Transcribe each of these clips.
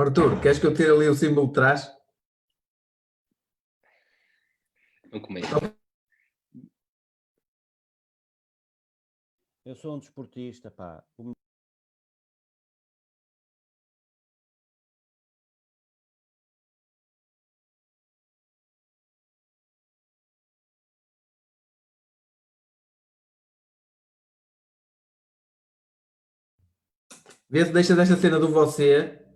Arthur, queres que eu tire ali o símbolo de trás? Não comento. Eu sou um desportista, pá. Vê se deixa desta cena do você.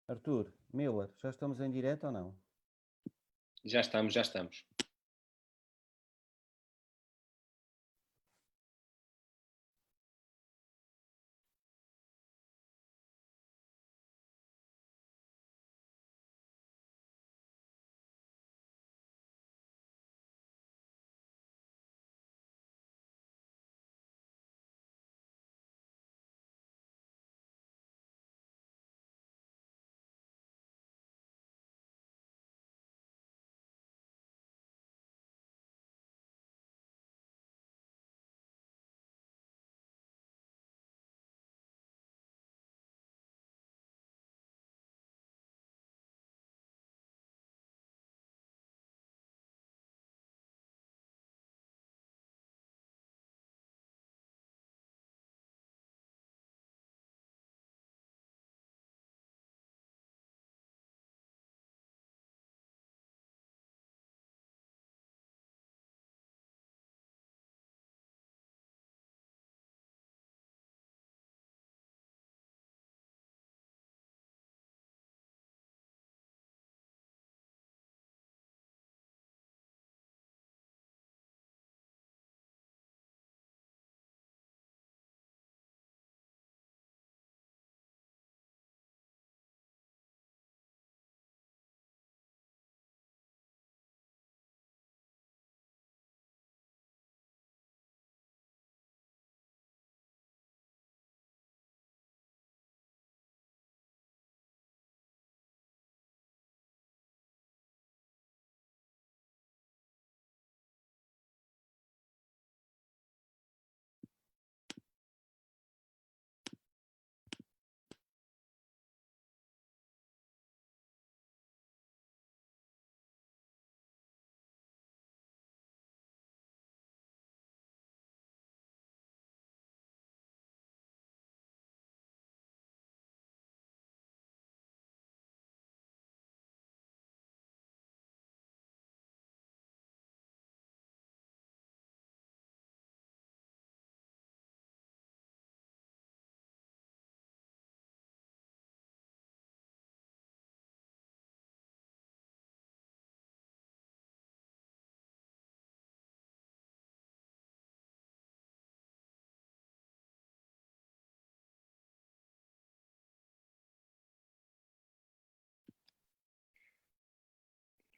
Arthur, Miller, já estamos em direto ou não? Já estamos, já estamos.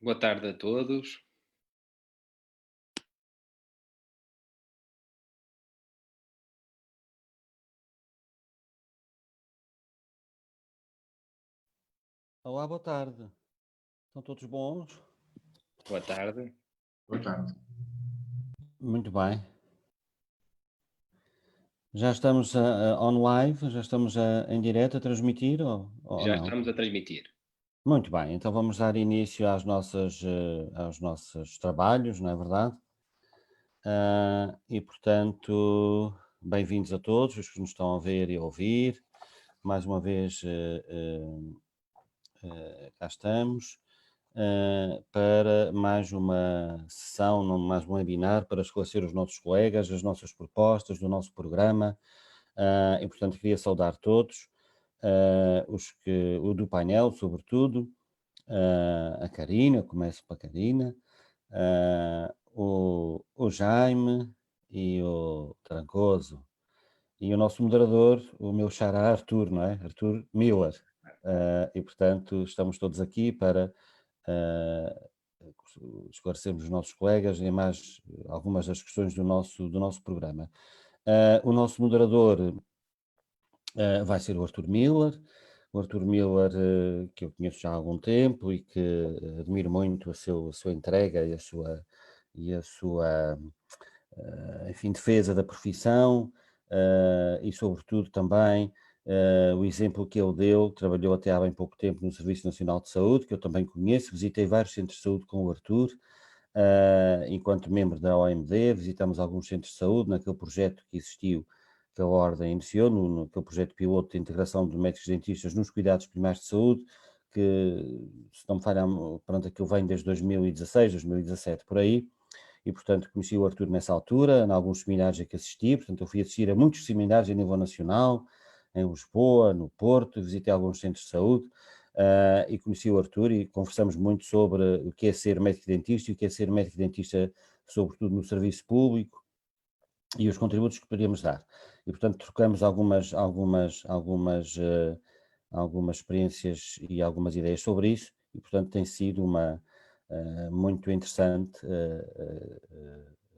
Boa tarde a todos. Olá, boa tarde. Estão todos bons? Boa tarde. Boa tarde. Muito bem. Já estamos on live, já estamos em direto a transmitir ou Já não? estamos a transmitir. Muito bem, então vamos dar início aos nossos trabalhos, não é verdade? E portanto, bem-vindos a todos os que nos estão a ver e a ouvir. Mais uma vez, cá estamos para mais uma sessão, mais um webinar para esclarecer os nossos colegas, as nossas propostas do nosso programa. E portanto queria saudar todos, o do painel, sobretudo, a Karina, começo para a Karina, o Jaime e o Trancoso, e o nosso moderador, o meu xará Arthur, não é? Arthur Miller. E portanto estamos todos aqui para esclarecermos os nossos colegas e mais algumas das questões do nosso programa. O nosso moderador vai ser o Arthur Miller. O Arthur Miller, que eu conheço já há algum tempo e que admiro muito a sua entrega e a sua enfim, defesa da profissão e, sobretudo, também o exemplo que ele deu. Trabalhou até há bem pouco tempo no Serviço Nacional de Saúde, que eu também conheço. Visitei vários centros de saúde com o Arthur, enquanto membro da OMD. Visitamos alguns centros de saúde naquele projeto que existiu, que a Ordem iniciou, naquele projeto piloto de integração de médicos dentistas nos cuidados primários de saúde, que, se não me falha, pronto, aquilo vem desde 2016, 2017, por aí. E, portanto, conheci o Arthur nessa altura, em alguns seminários a que assisti. Portanto, eu fui assistir a muitos seminários a nível nacional, em Lisboa, no Porto, visitei alguns centros de saúde e conheci o Arthur e conversamos muito sobre o que é ser médico dentista e o que é ser médico dentista, sobretudo no serviço público, e os contributos que poderíamos dar. E, portanto, trocamos algumas experiências e algumas ideias sobre isso, e, portanto, tem sido muito interessante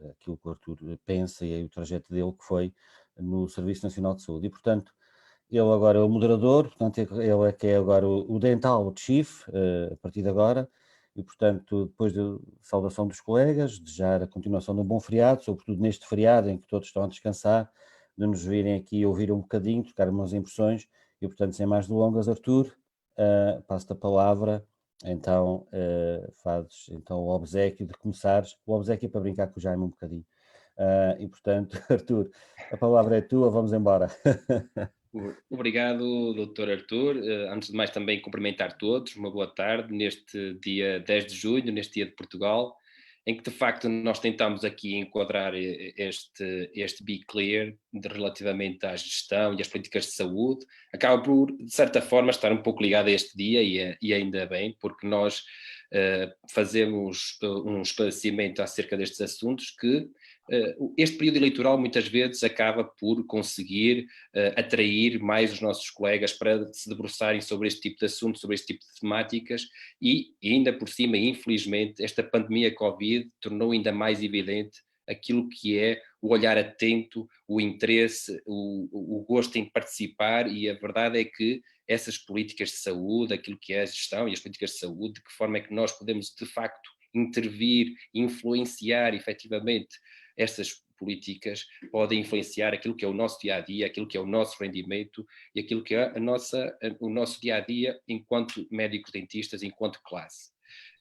aquilo que o Arthur pensa e o trajeto dele, que foi no Serviço Nacional de Saúde. E, portanto, ele agora é o moderador, portanto, ele é que é agora o Dental Chief, a partir de agora. E, portanto, depois da saudação dos colegas, desejar a continuação de um bom feriado, sobretudo neste feriado em que todos estão a descansar, de nos virem aqui ouvir um bocadinho, trocar umas impressões. E, portanto, sem mais delongas, Arthur, passo-te a palavra. Então, fazes então o obséquio de começares. O obséquio é para brincar com o Jaime um bocadinho. E, portanto, Arthur, a palavra é tua, vamos embora. Obrigado, Dr. Arthur. Antes de mais, também cumprimentar todos. Uma boa tarde neste dia 10 de junho, neste dia de Portugal, em que de facto nós tentamos aqui enquadrar este Be Clear relativamente à gestão e às políticas de saúde. Acaba por, de certa forma, estar um pouco ligado a este dia e ainda bem, porque nós fazemos um esclarecimento acerca destes assuntos que este período eleitoral muitas vezes acaba por conseguir atrair mais os nossos colegas para se debruçarem sobre este tipo de assuntos, sobre este tipo de temáticas e ainda por cima, infelizmente, esta pandemia Covid tornou ainda mais evidente aquilo que é o olhar atento, o interesse, o gosto em participar, e a verdade é que essas políticas de saúde, aquilo que é a gestão e as políticas de saúde, de que forma é que nós podemos de facto intervir, influenciar efetivamente essas políticas podem influenciar aquilo que é o nosso dia-a-dia, aquilo que é o nosso rendimento e aquilo que é o nosso dia-a-dia enquanto médicos dentistas, enquanto classe.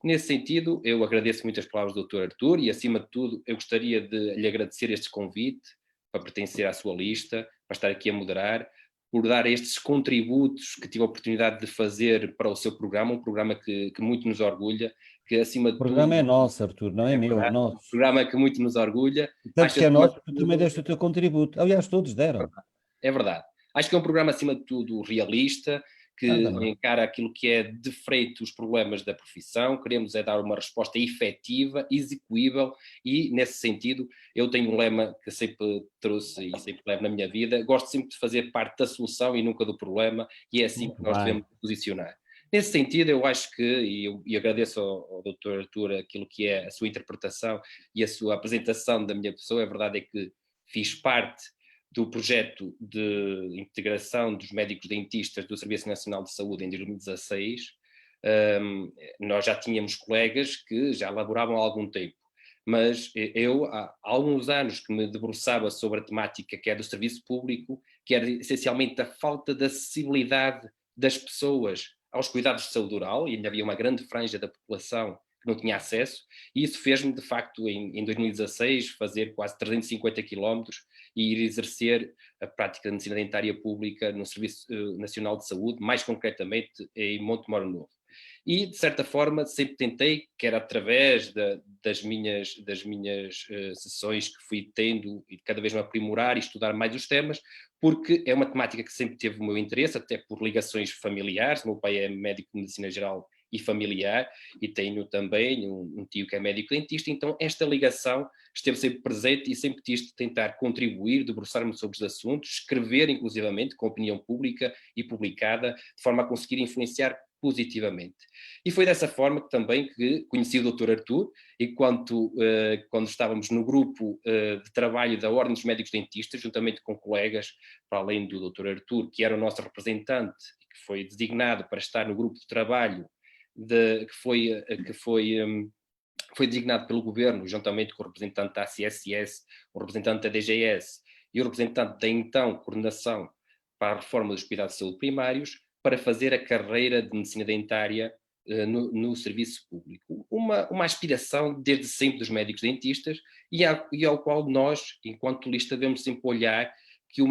Nesse sentido, eu agradeço muito as palavras do Dr. Arthur e, acima de tudo, eu gostaria de lhe agradecer este convite para pertencer à sua lista, para estar aqui a moderar, por dar estes contributos que tive a oportunidade de fazer para o seu programa, um programa que muito nos orgulha, que acima de O programa tudo é nosso, Arthur, não é meu, é verdade, um nosso. programa que muito nos orgulha. Tanto Acho que é acima nosso, de tu também tudo, deste o teu contributo. Aliás, todos deram. é verdade. Acho que é um programa acima de tudo realista, que encara aquilo que é de freito os problemas da profissão. Queremos é dar uma resposta efetiva, execuível, e nesse sentido eu tenho um lema que sempre trouxe e sempre levo na minha vida: gosto sempre de fazer parte da solução e nunca do problema, e é assim Muito que nós bem. devemos posicionar. Nesse sentido, eu acho que, e agradeço ao Dr. Arthur aquilo que é a sua interpretação e a sua apresentação da minha pessoa. A verdade é que fiz parte do projeto de integração dos médicos dentistas do Serviço Nacional de Saúde em 2016. Nós já tínhamos colegas que já laboravam há algum tempo, mas eu há alguns anos que me debruçava sobre a temática que é do serviço público, que era essencialmente a falta de acessibilidade das pessoas aos cuidados de saúde oral, e ainda havia uma grande franja da população que não tinha acesso, e isso fez-me, de facto, em 2016, fazer quase 350 quilómetros e ir exercer a prática de medicina dentária pública no Serviço Nacional de Saúde, mais concretamente em Montemor Novo. E, de certa forma, sempre tentei, quer através das minhas sessões que fui tendo e cada vez me aprimorar e estudar mais os temas, porque é uma temática que sempre teve o meu interesse, até por ligações familiares. O meu pai é médico de medicina geral e familiar, e tenho também um tio que é médico dentista, então esta ligação esteve sempre presente e sempre quis tentar contribuir, debruçar-me sobre os assuntos, escrever inclusivamente com opinião pública e publicada, de forma a conseguir influenciar positivamente. E foi dessa forma que também que conheci o Dr. Artur, enquanto quando estávamos no grupo de trabalho da Ordem dos Médicos Dentistas, juntamente com colegas, para além do Dr. Artur, que era o nosso representante, que foi designado para estar no grupo de trabalho, foi designado pelo governo, juntamente com o representante da ACSS, o representante da DGS e o representante da então coordenação para a reforma dos cuidados de saúde primários, para fazer a carreira de medicina dentária no serviço público. Uma aspiração desde sempre dos médicos dentistas e ao qual nós, enquanto lista, devemos sempre olhar que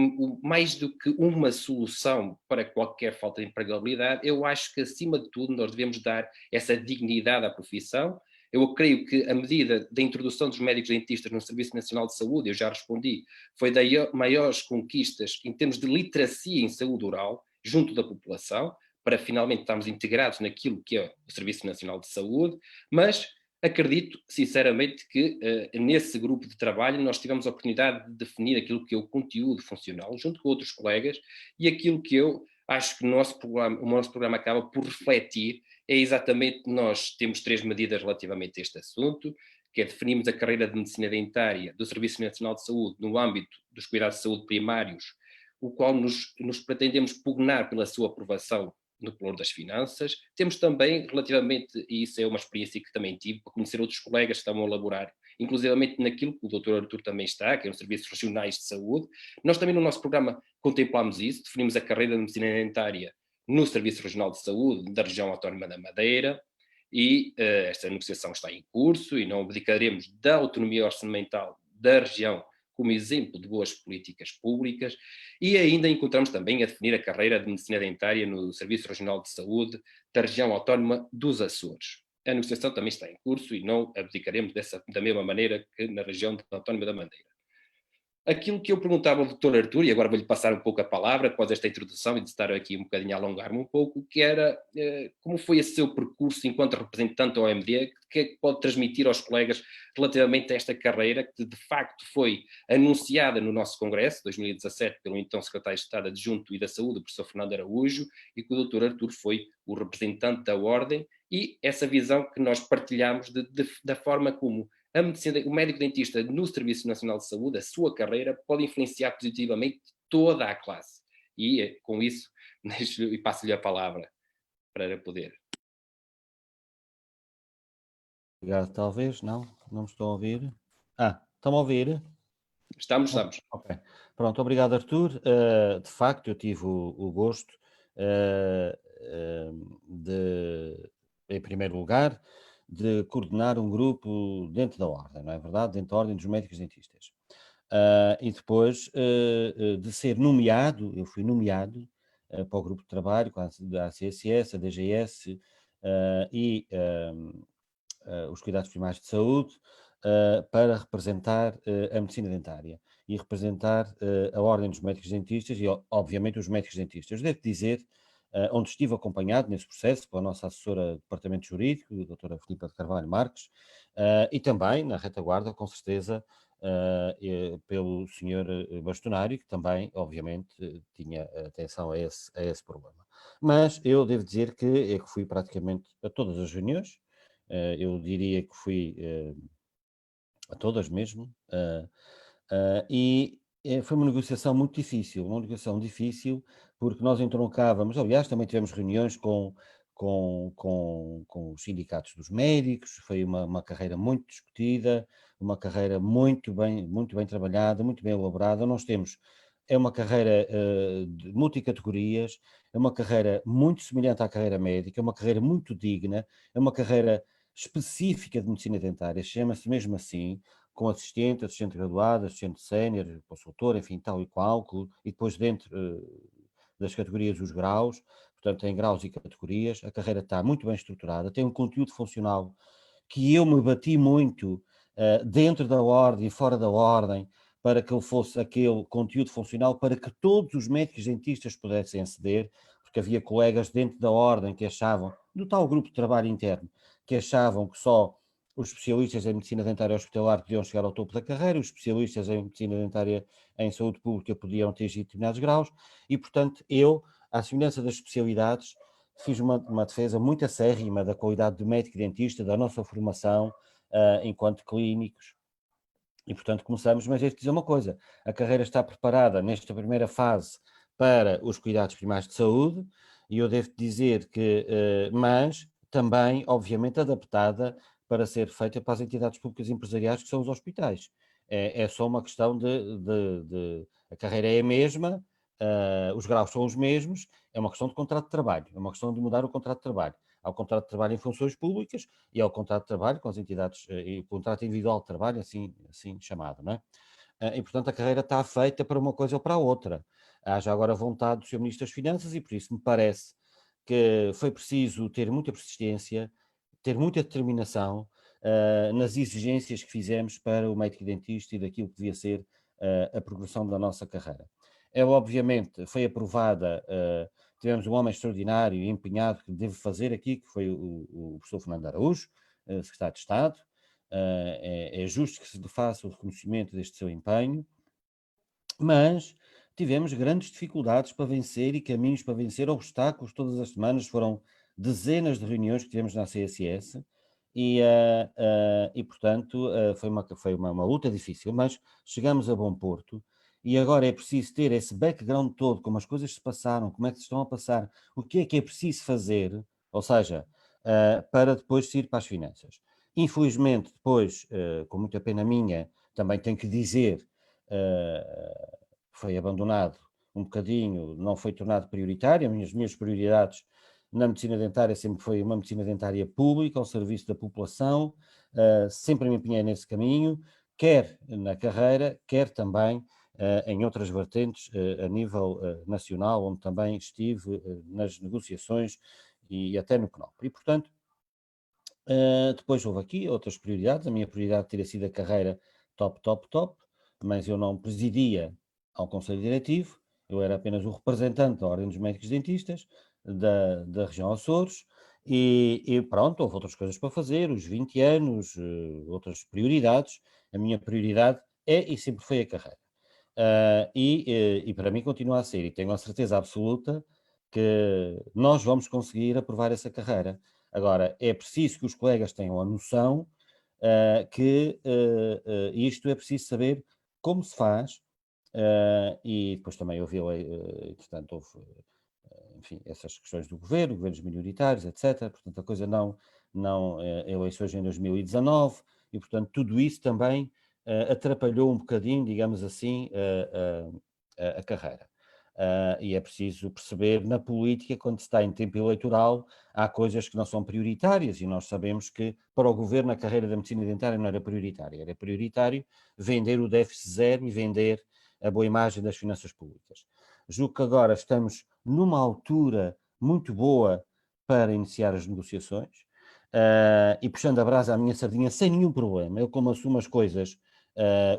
mais do que uma solução para qualquer falta de empregabilidade, eu acho que, acima de tudo, nós devemos dar essa dignidade à profissão. Eu creio que a medida da introdução dos médicos dentistas no Serviço Nacional de Saúde, eu já respondi, foi das maiores conquistas em termos de literacia em saúde oral, junto da população, para finalmente estarmos integrados naquilo que é o Serviço Nacional de Saúde, mas acredito, sinceramente, que nesse grupo de trabalho nós tivemos a oportunidade de definir aquilo que é o conteúdo funcional, junto com outros colegas, e aquilo que eu acho que o nosso programa acaba por refletir é exatamente, nós temos 3 medidas relativamente a este assunto, que é definirmos a carreira de medicina dentária do Serviço Nacional de Saúde no âmbito dos cuidados de saúde primários, o qual nos pretendemos pugnar pela sua aprovação no plano das finanças. Temos também, relativamente, e isso é uma experiência que também tive, para conhecer outros colegas que estavam a elaborar, inclusivamente naquilo que o Dr. Artur também está, que é os Serviços Regionais de Saúde. Nós também no nosso programa contemplamos isso, definimos a carreira de medicina dentária no Serviço Regional de Saúde da região autónoma da Madeira, e esta negociação está em curso e não abdicaremos da autonomia orçamental da região como exemplo de boas políticas públicas, e ainda encontramos também a definir a carreira de medicina dentária no Serviço Regional de Saúde da região autónoma dos Açores. A negociação também está em curso e não abdicaremos da mesma maneira que na região autónoma da Madeira. Aquilo que eu perguntava ao Dr. Artur, e agora vou-lhe passar um pouco a palavra, após esta introdução e de estar aqui um bocadinho a alongar-me um pouco, que era como foi esse seu percurso enquanto representante da OMD, que é que pode transmitir aos colegas relativamente a esta carreira, que de facto foi anunciada no nosso Congresso, 2017, pelo então Secretário de Estado Adjunto e da Saúde, o professor Fernando Araújo, e que o Dr. Artur foi o representante da Ordem, e essa visão que nós partilhamos da forma como a medicina, o médico dentista no Serviço Nacional de Saúde, a sua carreira, pode influenciar positivamente toda a classe. E com isso, e passo-lhe a palavra para poder. Obrigado, talvez, não me estão a ouvir. Estão a ouvir? Estamos. Ok. Pronto, obrigado, Artur. De facto, eu tive o gosto em primeiro lugar, de coordenar um grupo dentro da Ordem, não é verdade? Dentro da Ordem dos Médicos Dentistas. E depois de ser nomeado, eu fui nomeado para o grupo de trabalho com a ACSS, a DGS e os cuidados primários de saúde para representar a medicina dentária e representar a Ordem dos Médicos Dentistas e, obviamente, os médicos dentistas. Eu devo dizer, onde estive acompanhado nesse processo pela nossa assessora de Departamento Jurídico, a doutora Filipa de Carvalho Marques, e também, na retaguarda, com certeza, pelo senhor bastonário, que também, obviamente, tinha atenção a esse problema. Mas eu devo dizer que fui praticamente a todas as reuniões, eu diria que fui a todas mesmo, e foi uma negociação muito difícil, porque nós entroncávamos, aliás, também tivemos reuniões com os sindicatos dos médicos, foi uma carreira muito discutida, uma carreira muito bem trabalhada, muito bem elaborada. Nós temos, é uma carreira de multicategorias, é uma carreira muito semelhante à carreira médica, é uma carreira muito digna, é uma carreira específica de medicina dentária, chama-se mesmo assim, com assistente graduado, assistente sénior, consultor, enfim, tal e qual, e depois dentro das categorias os graus, portanto tem graus e categorias, a carreira está muito bem estruturada, tem um conteúdo funcional que eu me bati muito dentro da ordem e fora da ordem, para que ele fosse aquele conteúdo funcional para que todos os médicos dentistas pudessem aceder, porque havia colegas dentro da ordem que achavam, do tal grupo de trabalho interno, que achavam que só os especialistas em medicina dentária hospitalar podiam chegar ao topo da carreira, os especialistas em medicina dentária em saúde pública podiam atingir determinados graus, e portanto eu, à semelhança das especialidades, fiz uma defesa muito acérrima da qualidade do médico dentista, da nossa formação enquanto clínicos. E, portanto, começamos, mas devo dizer uma coisa, a carreira está preparada nesta primeira fase para os cuidados primários de saúde, e eu devo dizer que, mas também, obviamente, adaptada para ser feita para as entidades públicas e empresariais, que são os hospitais. É só uma questão a carreira é a mesma, os graus são os mesmos, é uma questão de contrato de trabalho, é uma questão de mudar o contrato de trabalho. Há o contrato de trabalho em funções públicas e há o contrato de trabalho com as entidades, e o contrato individual de trabalho, assim chamado, não é? E, portanto, a carreira está feita para uma coisa ou para a outra. Há já agora vontade do Sr. Ministro das Finanças e por isso me parece que foi preciso ter muita persistência, ter muita determinação nas exigências que fizemos para o médico dentista e daquilo que devia ser a progressão da nossa carreira. Obviamente, foi aprovada, tivemos um homem extraordinário e empenhado que deve fazer aqui, que foi o professor Fernando Araújo, secretário de Estado. É justo que se lhe faça o reconhecimento deste seu empenho, mas tivemos grandes dificuldades para vencer e caminhos para vencer, obstáculos todas as semanas, foram dezenas de reuniões que tivemos na CSS e portanto, foi uma luta difícil, mas chegamos a bom porto e agora é preciso ter esse background todo, como as coisas se passaram, como é que se estão a passar, o que é preciso fazer, ou seja, para depois ir para as finanças. Infelizmente, depois, com muita pena minha, também tenho que dizer, foi abandonado um bocadinho, não foi tornado prioritário. As minhas prioridades na medicina dentária sempre foi uma medicina dentária pública, ao serviço da população, sempre me empenhei nesse caminho, quer na carreira, quer também em outras vertentes a nível nacional, onde também estive nas negociações e até no CNOP. E, portanto, depois houve aqui outras prioridades. A minha prioridade teria sido a carreira top, mas eu não presidia ao Conselho Diretivo, eu era apenas o representante da Ordem dos Médicos Dentistas da região Açores e pronto, houve outras coisas para fazer, os 20 anos, outras prioridades. A minha prioridade é e sempre foi a carreira. E para mim continua a ser, e tenho a certeza absoluta que nós vamos conseguir aprovar essa carreira. Agora, é preciso que os colegas tenham a noção que isto é preciso saber como se faz, e depois também houve, portanto, houve, enfim, essas questões do governo, governos minoritários, etc. Portanto, a coisa não eleições em 2019, e portanto tudo isso também atrapalhou um bocadinho, digamos assim, a carreira. E é preciso perceber na política, quando se está em tempo eleitoral, há coisas que não são prioritárias e nós sabemos que para o governo a carreira da medicina dentária não era prioritária, era prioritário vender o déficit zero e vender a boa imagem das finanças públicas. Julgo que agora estamos numa altura muito boa para iniciar as negociações e puxando a brasa à minha sardinha sem nenhum problema. Eu, como assumo as coisas,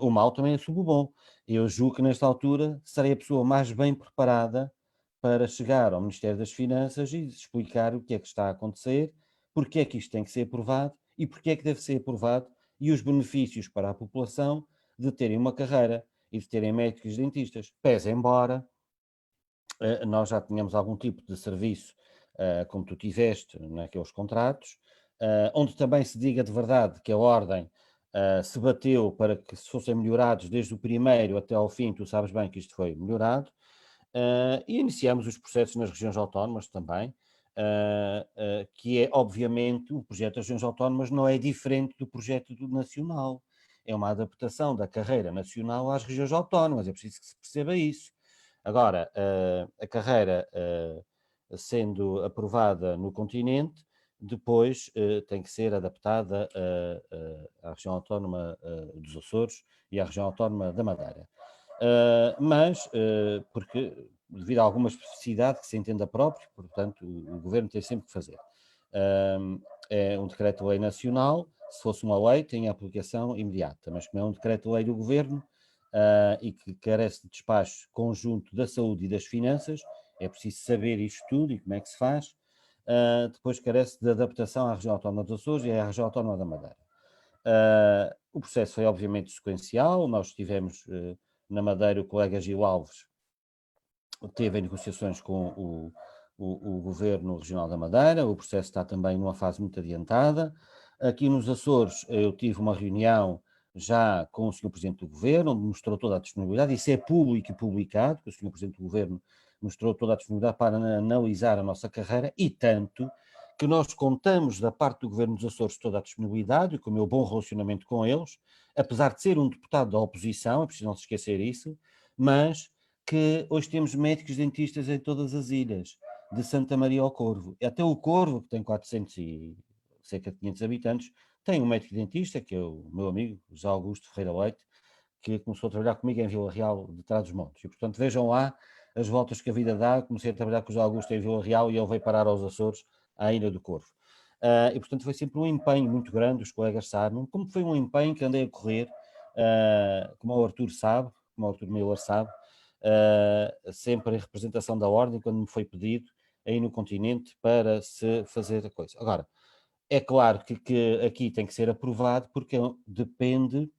o mal também assumo o bom. Eu julgo que nesta altura serei a pessoa mais bem preparada para chegar ao Ministério das Finanças e explicar o que é que está a acontecer, porque é que isto tem que ser aprovado e porque é que deve ser aprovado e os benefícios para a população de terem uma carreira e de terem médicos dentistas. Pese embora nós já tínhamos algum tipo de serviço, como tu tiveste naqueles contratos, onde também se diga de verdade que a Ordem se bateu para que se fossem melhorados desde o primeiro até ao fim. Tu sabes bem que isto foi melhorado, e iniciamos os processos nas regiões autónomas também, que é obviamente o projeto das regiões autónomas não é diferente do projeto do nacional, é uma adaptação da carreira nacional às regiões autónomas, é preciso que se perceba isso. Agora, a carreira sendo aprovada no continente, depois tem que ser adaptada à região autónoma dos Açores e à região autónoma da Madeira. Mas, porque devido a alguma especificidade que se entenda próprio, portanto, o governo tem sempre que fazer. É um decreto-lei nacional, se fosse uma lei, tem aplicação imediata, mas como é um decreto-lei do governo, e que carece de despacho conjunto da saúde e das finanças, é preciso saber isto tudo e como é que se faz. Depois carece de adaptação à região autónoma dos Açores e à região autónoma da Madeira. O processo foi obviamente sequencial, nós tivemos na Madeira o colega Gil Alves teve em negociações com o Governo Regional da Madeira, o processo está também numa fase muito adiantada. Aqui nos Açores eu tive uma reunião já com o Sr. Presidente do Governo, onde mostrou toda a disponibilidade, isso é público e publicado, que o Sr. Presidente do Governo mostrou toda a disponibilidade para analisar a nossa carreira, e tanto que nós contamos da parte do Governo dos Açores toda a disponibilidade, e com o meu bom relacionamento com eles, apesar de ser um deputado da oposição, é preciso não se esquecer isso, mas que hoje temos médicos dentistas em todas as ilhas, de Santa Maria ao Corvo. Até o Corvo, que tem 400 e cerca de 500 habitantes, tem um médico dentista, que é o meu amigo, José Augusto Ferreira Leite, que começou a trabalhar comigo em Vila Real de Trás-os-Montes. E, portanto, vejam lá as voltas que a vida dá. Comecei a trabalhar com o José Augusto em Vila Real e ele veio parar aos Açores, à Ilha do Corvo. E, portanto, foi sempre um empenho muito grande, os colegas sabem, como foi um empenho que andei a correr, como o Arthur sabe, como o Arthur Miller sabe, sempre em representação da Ordem, quando me foi pedido aí no continente para se fazer a coisa. Agora, é claro que aqui tem que ser aprovado, porque depende,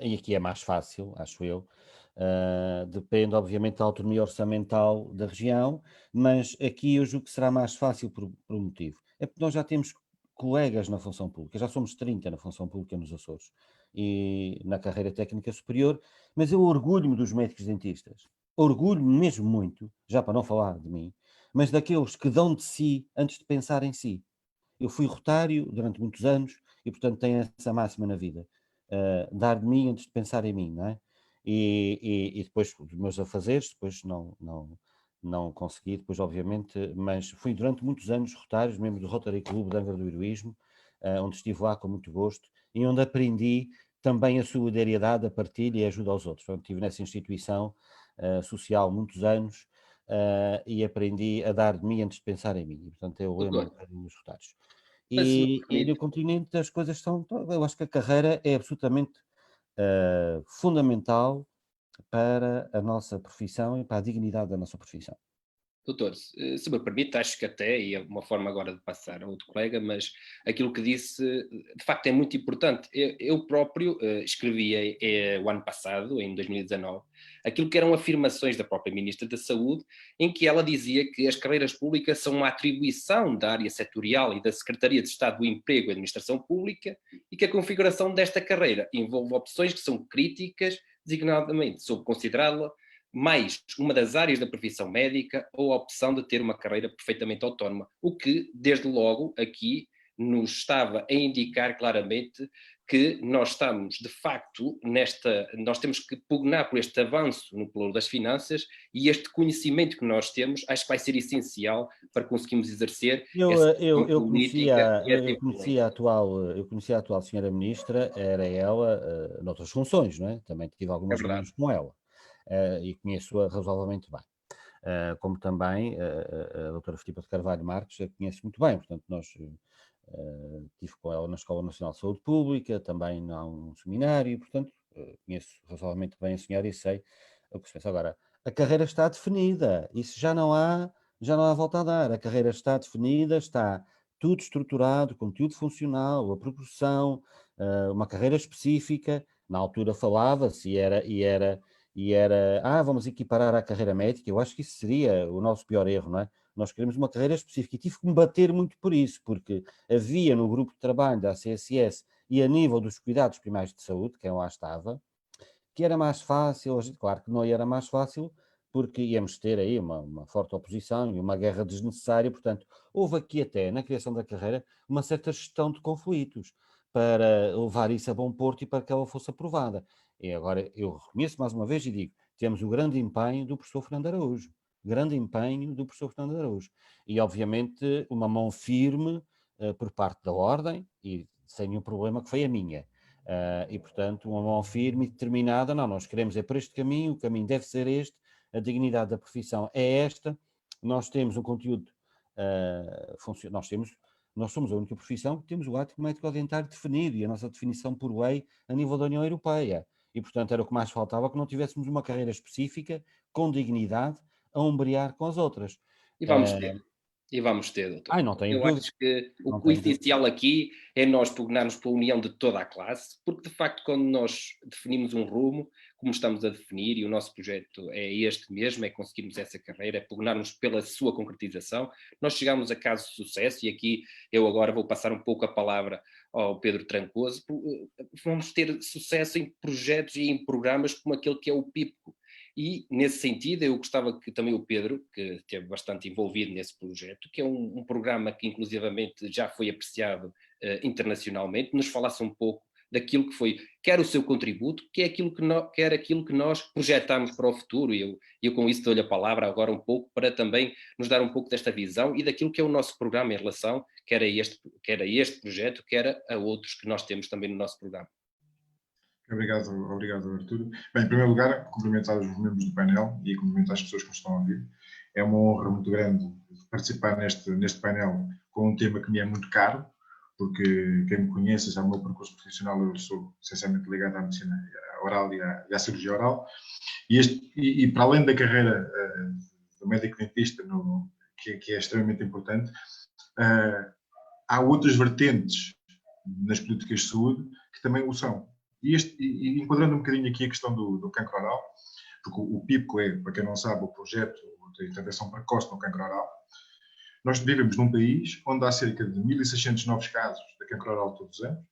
e aqui é mais fácil, acho eu, depende obviamente da autonomia orçamental da região, mas aqui eu julgo que será mais fácil por um motivo. É porque nós já temos colegas na função pública, já somos 30 na função pública nos Açores e na carreira técnica superior, mas eu orgulho-me dos médicos dentistas, orgulho-me mesmo muito, já para não falar de mim, mas daqueles que dão de si antes de pensar em si. Eu fui rotário durante muitos anos e, portanto, tenho essa máxima na vida. Dar de mim antes de pensar em mim, não é? E depois dos meus afazeres, depois não consegui, depois obviamente, mas fui durante muitos anos rotário, membro do Rotary Club de Angra do Heroísmo, onde estive lá com muito gosto e onde aprendi também a solidariedade, a partilha e a ajuda aos outros. Portanto, estive nessa instituição social muitos anos e aprendi a dar de mim antes de pensar em mim. E, portanto, eu lembro um Doutor, bocadinho dos rotários. mas se me E no permite, continente as coisas são, eu acho que a carreira é absolutamente fundamental para a nossa profissão e para a dignidade da nossa profissão. doutor, se me permite, acho que até, e é uma forma agora de passar a outro colega, mas aquilo que disse, de facto é muito importante. Eu próprio escrevi o ano passado, em 2019, aquilo que eram afirmações da própria Ministra da Saúde, em que ela dizia que as carreiras públicas são uma atribuição da área setorial e da Secretaria de Estado do Emprego e Administração Pública, e que a configuração desta carreira envolve opções que são críticas, designadamente sob considerá-la mais uma das áreas da profissão médica ou a opção de ter uma carreira perfeitamente autónoma, o que, desde logo, aqui nos estava a indicar claramente que nós estamos, de facto, nós temos que pugnar por este avanço no plano das finanças e este conhecimento que nós temos, acho que vai ser essencial para conseguirmos exercer Eu, essa eh, eu, ação eu política conhecia, e eu, essa eu conhecia a influência. atual, eu conhecia a atual senhora ministra, era ela, noutras funções, não é? Também tive É algumas verdade. reuniões com ela, e conheço-a razoavelmente bem. Como também a doutora Filipa de Carvalho Marques a conheço muito bem, portanto nós estive com ela na Escola Nacional de Saúde Pública, também há um seminário, portanto conheço razoavelmente bem a senhora e sei o que se pensa. Agora, a carreira está definida, isso já não há volta a dar, a carreira está definida, está tudo estruturado, conteúdo funcional, a progressão, uma carreira específica, na altura falava-se vamos equiparar à carreira médica. Eu acho que isso seria o nosso pior erro, não é? Nós queremos uma carreira específica e tive que me bater muito por isso, porque havia no grupo de trabalho da CSS e a nível dos cuidados primários de saúde, quem lá estava, que era mais fácil, claro que não era mais fácil, porque íamos ter aí uma forte oposição e uma guerra desnecessária, portanto, houve aqui até, na criação da carreira, uma certa gestão de conflitos, para levar isso a bom porto e para que ela fosse aprovada. E agora eu reconheço mais uma vez e digo, temos o grande empenho do professor Fernando Araújo, grande empenho do professor Fernando Araújo, e obviamente uma mão firme por parte da Ordem, e sem nenhum problema que foi a minha, e, portanto, uma mão firme e determinada. Não, nós queremos é por este caminho, o caminho deve ser este, a dignidade da profissão é esta, nós temos um conteúdo, nós somos a única profissão que temos o ático médico-dentário definido e a nossa definição por lei a nível da União Europeia. E, portanto, era o que mais faltava, que não tivéssemos uma carreira específica, com dignidade, a ombrear com as outras. E vamos ter. E vamos ter, doutor. Ai, não tenho Eu dúvida. acho que Não o tenho dúvida. essencial aqui é nós pugnarmos pela união de toda a classe, porque de facto, quando nós definimos um rumo, como estamos a definir, e o nosso projeto é este mesmo, é conseguirmos essa carreira, é pugnarmos pela sua concretização, nós chegamos a casos de sucesso, e aqui eu agora vou passar um pouco a palavra ao Pedro Trancoso, vamos ter sucesso em projetos e em programas como aquele que é o PIPCO. E, nesse sentido, eu gostava que também o Pedro, que esteve bastante envolvido nesse projeto, que é um programa que inclusivamente já foi apreciado internacionalmente, nos falasse um pouco daquilo que foi, quer o seu contributo, quer aquilo que nós projetamos para o futuro. E eu com isso dou-lhe a palavra agora um pouco para também nos dar um pouco desta visão e daquilo que é o nosso programa em relação, quer a este projeto, quer a outros que nós temos também no nosso programa. Obrigado, Arturo. Bem, em primeiro lugar, cumprimentar os membros do painel e cumprimentar as pessoas que nos estão a ouvir. É uma honra muito grande participar neste painel com um tema que me é muito caro, porque quem me conhece sabe o meu percurso profissional, eu sou essencialmente ligado à medicina oral e à cirurgia oral. E para além da carreira do médico-dentista, que é extremamente importante, há outras vertentes nas políticas de saúde que também o são. E enquadrando um bocadinho aqui a questão do cancro oral, porque o PIPCO é, para quem não sabe, o projeto de intervenção precoce no cancro oral. Nós vivemos num país onde há cerca de 1.600 novos casos de cancro oral todos os anos.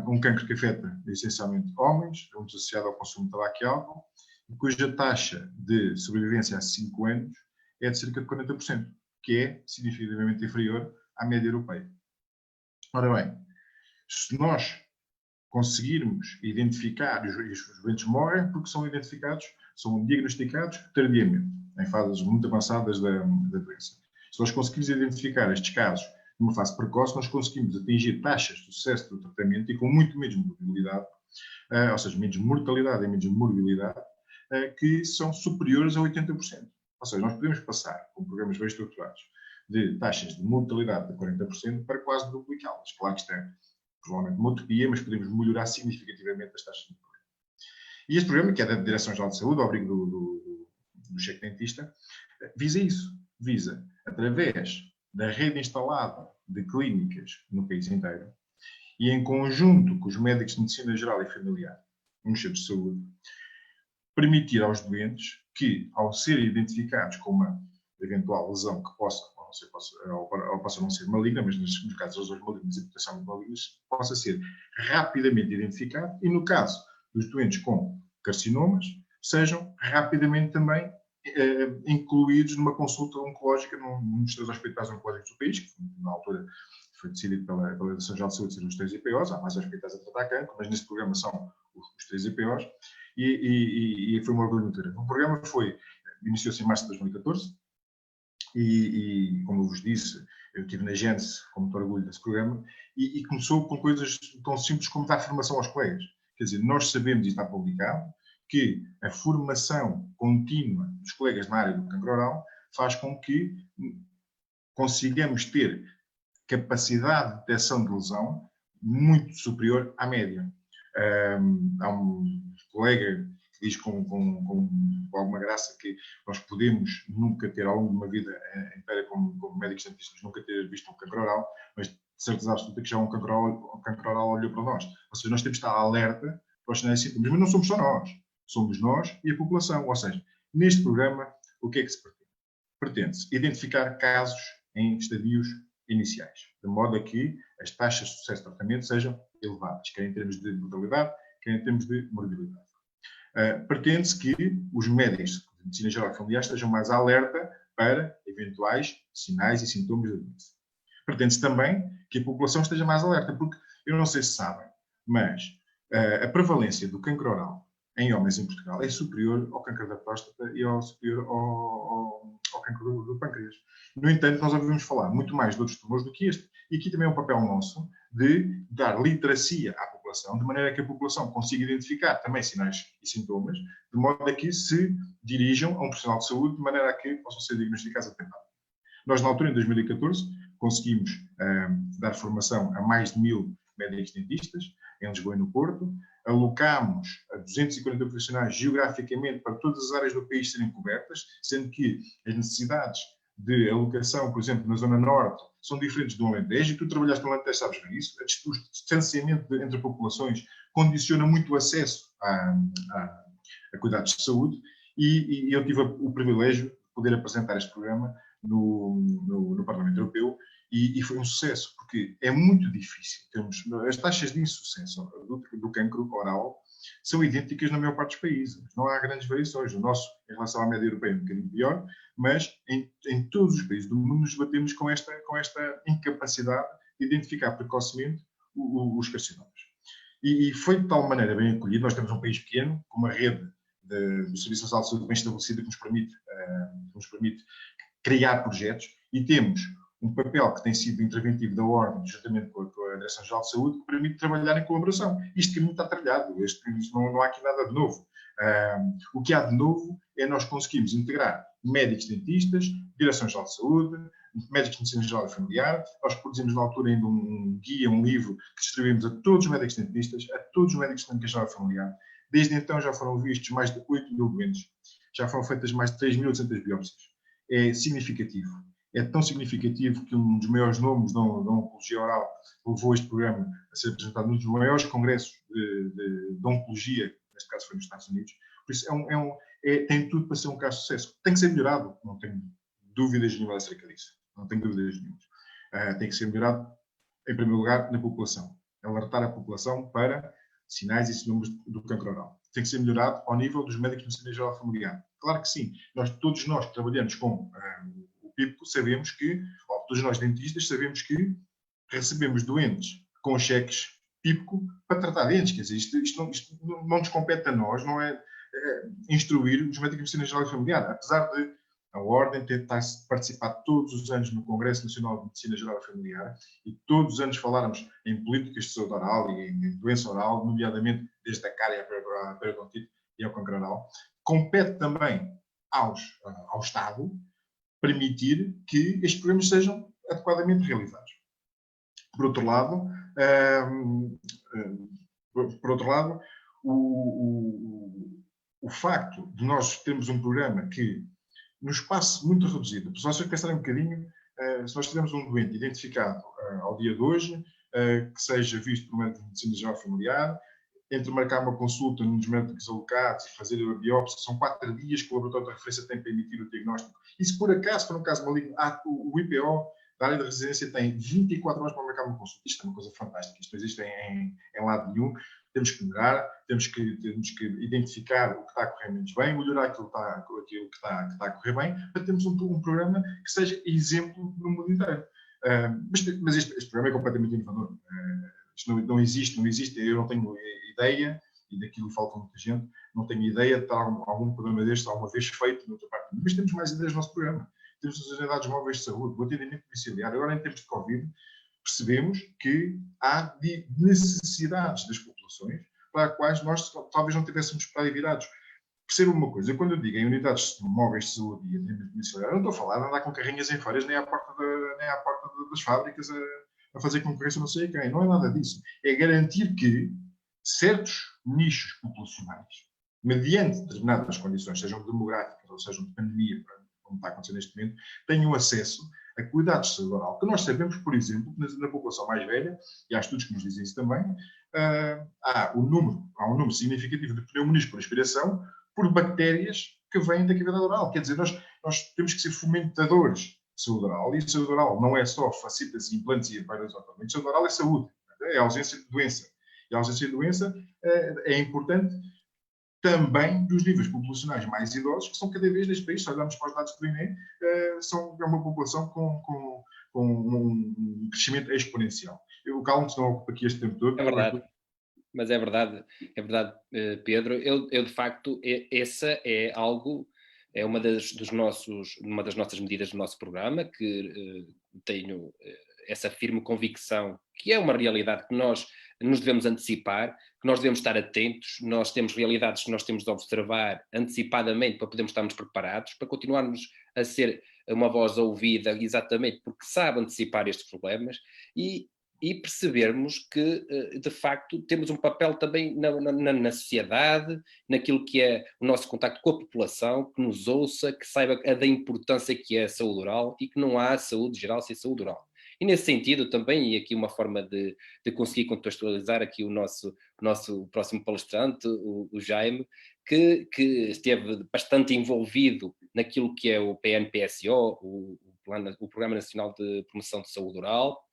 Um cancro que afeta essencialmente homens, é muito associado ao consumo de tabaco e álcool, e cuja taxa de sobrevivência a 5 anos é de cerca de 40%, que é significativamente inferior à média europeia. Ora bem, se nós conseguirmos identificar, e os doentes morrem porque são diagnosticados tardiamente, em fases muito avançadas da doença. Se nós conseguirmos identificar estes casos numa fase precoce, nós conseguimos atingir taxas de sucesso do tratamento e com muito menos morbilidade, ou seja, menos mortalidade e menos morbilidade, que são superiores a 80%. Ou seja, nós podemos passar, com programas bem estruturados, de taxas de mortalidade de 40% para quase duplicá-las. Claro que isto é provavelmente uma utopia, mas podemos melhorar significativamente as taxas de mortalidade. E este programa, que é da Direção-Geral de Saúde, ao abrigo do chefe dentista, visa isso. Visa, através da rede instalada de clínicas no país inteiro, e em conjunto com os médicos de medicina geral e familiar, nos centros de saúde, permitir aos doentes que, ao serem identificados com uma eventual lesão que possa não ser maligna, mas nos casos das lesões malignas e potencialmente malignas, possa ser rapidamente identificado e, no caso dos doentes com carcinomas, sejam rapidamente também incluídos numa consulta oncológica num dos 3 hospitais oncológicos do país, que na altura foi decidido pela Direção-Geral de Saúde ser os 3 IPOs, há mais hospitais a tratar cancro, mas neste programa são os 3 IPOs, e foi uma orgulho muito grande. O programa iniciou-se em março de 2014, e como eu vos disse, eu estive na Gênese com muito orgulho desse programa, e começou com coisas tão simples como dar formação aos colegas. Quer dizer, nós sabemos, e está publicado, que a formação contínua dos colegas na área do cancro oral faz com que consigamos ter capacidade de detecção de lesão muito superior à média. Há um colega que diz com alguma graça que nós podemos nunca ter, ao longo de uma vida inteira como médicos dentistas, nunca ter visto um cancro oral, mas de certeza absoluta que já um cancro oral olhou para nós. Ou seja, nós temos de estar alerta para os sinais e sintomas, mas não somos só nós. Somos nós e a população. Ou seja, neste programa, o que é que se pretende? Pretende-se identificar casos em estadios iniciais, de modo a que as taxas de sucesso de tratamento sejam elevadas, quer em termos de mortalidade, quer em termos de morbilidade. Pretende-se que os médicos de medicina geral e familiar estejam mais alerta para eventuais sinais e sintomas da doença. Pretende-se também que a população esteja mais alerta, porque eu não sei se sabem, mas a prevalência do cancro oral em homens em Portugal é superior ao cancro da próstata e superior ao cancro do pâncreas. No entanto, nós ouvimos falar muito mais de outros tumores do que este. E aqui também é um papel nosso de dar literacia à população, de maneira que a população consiga identificar também sinais e sintomas, de modo a que se dirijam a um profissional de saúde, de maneira a que possam ser diagnosticados a tempo. Nós, na altura, em 2014, conseguimos dar formação a mais de 1.000 médicos dentistas, em Lisboa e no Porto, alocámos a 240 profissionais geograficamente para todas as áreas do país serem cobertas, sendo que as necessidades de alocação, por exemplo, na Zona Norte, são diferentes do Alentejo, e tu trabalhaste no Alentejo, sabes bem isso. O distanciamento entre populações condiciona muito o acesso a cuidados de saúde, e eu tive o privilégio de poder apresentar este programa no Parlamento Europeu, e foi um sucesso, porque é muito difícil. As taxas de insucesso do cancro oral são idênticas na maior parte dos países. Não há grandes variações. O nosso, em relação à média europeia, é um bocadinho pior, mas em todos os países do mundo nos debatemos com esta incapacidade de identificar precocemente os carcinomas. E foi de tal maneira bem acolhido. Nós temos um país pequeno, com uma rede do Serviço Nacional de Saúde bem estabelecida, que nos permite criar projetos, e temos um papel que tem sido interventivo da Ordem, juntamente com a Direção-Geral de Saúde, que permite trabalhar em colaboração. Isto caminho está trilhado, não há aqui nada de novo. O que há de novo é nós conseguimos integrar médicos dentistas, Direção-Geral de Saúde, médicos de medicina geral e familiar. Nós produzimos na altura ainda um guia, um livro, que distribuímos a todos os médicos dentistas, a todos os médicos de clínica geral e familiar. Desde então já foram vistos mais de 8 mil doentes, já foram feitas mais de 3.800 biópsias. É significativo. É tão significativo que um dos maiores nomes da oncologia oral levou este programa a ser apresentado num dos maiores congressos de oncologia, neste caso foi nos Estados Unidos. Por isso, tem tudo para ser um caso de sucesso. Tem que ser melhorado, não tenho dúvidas nenhuma acerca disso. Não tenho dúvidas nenhuma. Tem que ser melhorado, em primeiro lugar, na população. Alertar a população para sinais e sintomas do cancro oral. Tem que ser melhorado ao nível dos médicos de medicina geral familiar. Claro que sim. Todos nós que trabalhamos com o PIPCO sabemos que, ou todos nós dentistas sabemos que recebemos doentes com cheques PIPCO para tratar dentes. Quer dizer, isto não nos compete a nós, não é instruir os médicos de medicina geral familiar. Apesar de a Ordem tentar participar todos os anos no Congresso Nacional de Medicina Geral e Familiar, e todos os anos falarmos em políticas de saúde oral e em doença oral, nomeadamente desde a cárie à periodontite e ao cancro oral, compete também ao Estado permitir que estes programas sejam adequadamente realizados. Por outro lado, o facto de nós termos um programa que, no espaço muito reduzido, se vocês pensarem um bocadinho, se nós tivermos um doente identificado ao dia de hoje, que seja visto por um médico de medicina geral familiar, entre marcar uma consulta num dos médicos alocados e fazer a biópsia, são 4 dias que o laboratório de referência tem para emitir o diagnóstico. E se por acaso for um caso maligno, o IPO da área de residência tem 24 horas para marcar uma consulta. Isto é uma coisa fantástica. Isto não existe em lado nenhum. Temos que melhorar, temos que identificar o que está a correr menos bem, melhorar aquilo que está a correr bem, para termos um programa que seja exemplo no mundo inteiro. Mas este programa é completamente inovador. Isto não existe, eu não tenho ideia, e daquilo falta muita gente, não tenho ideia de estar algum programa deste alguma vez feito noutra parte. Mas temos mais ideias no nosso programa. Temos as unidades móveis de saúde, o atendimento domiciliário. Agora, em tempos de Covid, percebemos que há necessidades das populações para as quais nós talvez não tivéssemos para aí virados. Percebam uma coisa, quando eu digo em unidades móveis de saúde e atendimento domiciliário, não estou a falar de andar com carrinhas em feiras nem à porta das fábricas a fazer concorrência não sei a quem. Não é nada disso. É garantir que certos nichos populacionais, mediante determinadas condições, sejam demográficas ou sejam de pandemia, como está acontecendo neste momento, tenham acesso a cuidados de saúde oral. Que nós sabemos, por exemplo, que na população mais velha, e há estudos que nos dizem isso também, há um número significativo de pneumonias por aspiração por bactérias que vêm da cavidade oral. Quer dizer, nós temos que ser fomentadores de saúde oral, e saúde oral não é só facetas, implantes e aparelhos ortodônticos. Saúde oral é saúde, é ausência de doença. E a ausência de doença é importante também dos níveis populacionais mais idosos, que são cada vez neste país, se olharmos para os dados do INE, é uma população com um crescimento exponencial. O Calmo não ocupa aqui este tempo todo. É verdade. Mas é verdade, Pedro. Eu de facto, essa é algo, é uma das nossas medidas do nosso programa, que tenho essa firme convicção que é uma realidade que nós nos devemos antecipar, que nós devemos estar atentos. Nós temos realidades que nós temos de observar antecipadamente para podermos estarmos preparados, para continuarmos a ser uma voz ouvida exatamente porque sabe antecipar estes problemas. E e percebermos que, de facto, temos um papel também na sociedade, naquilo que é o nosso contacto com a população, que nos ouça, que saiba da importância que é a saúde oral e que não há saúde geral sem saúde oral. E nesse sentido também, e aqui uma forma de conseguir contextualizar aqui o nosso próximo palestrante, o Jaime, que esteve bastante envolvido naquilo que é o PNPSO, o Programa Nacional de Promoção de Saúde Oral,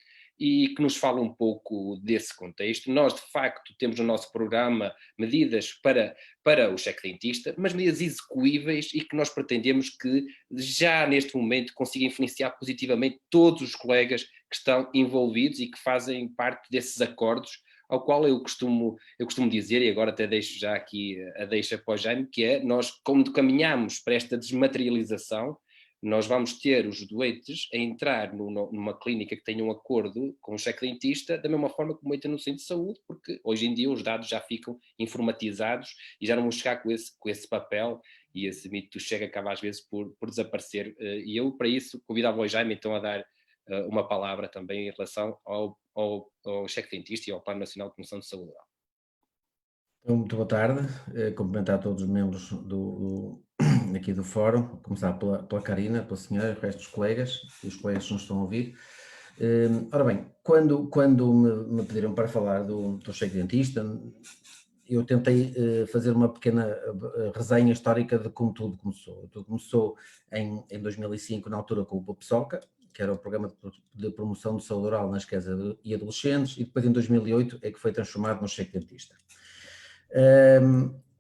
e que nos fala um pouco desse contexto. Nós, de facto, temos no nosso programa medidas para o cheque dentista, mas medidas execuíveis e que nós pretendemos que já neste momento consiga influenciar positivamente todos os colegas que estão envolvidos e que fazem parte desses acordos, ao qual eu costumo dizer, e agora até deixo já aqui a deixa para o Jaime, que é, nós, como caminhamos para esta desmaterialização, nós vamos ter os doentes a entrar numa clínica que tenha um acordo com o cheque dentista, da mesma forma como entra no centro de saúde, porque hoje em dia os dados já ficam informatizados e já não vão chegar com esse papel, e esse mito do cheque acaba às vezes por desaparecer. E eu, para isso, convidava o Jaime então a dar uma palavra também em relação ao cheque dentista e ao Plano Nacional de Promoção de Saúde Oral. Muito boa tarde, cumprimentar todos os membros aqui do fórum, começar pela Karina, pela senhora, o resto dos colegas e os colegas que nos estão a ouvir. Ora bem, quando me pediram para falar do cheque dentista, eu tentei fazer uma pequena resenha histórica de como tudo começou. Tudo começou em 2005, na altura com o PSOCA, que era o Programa de Promoção de Saúde Oral nas Crianças e Adolescentes, e depois em 2008 é que foi transformado no cheque dentista.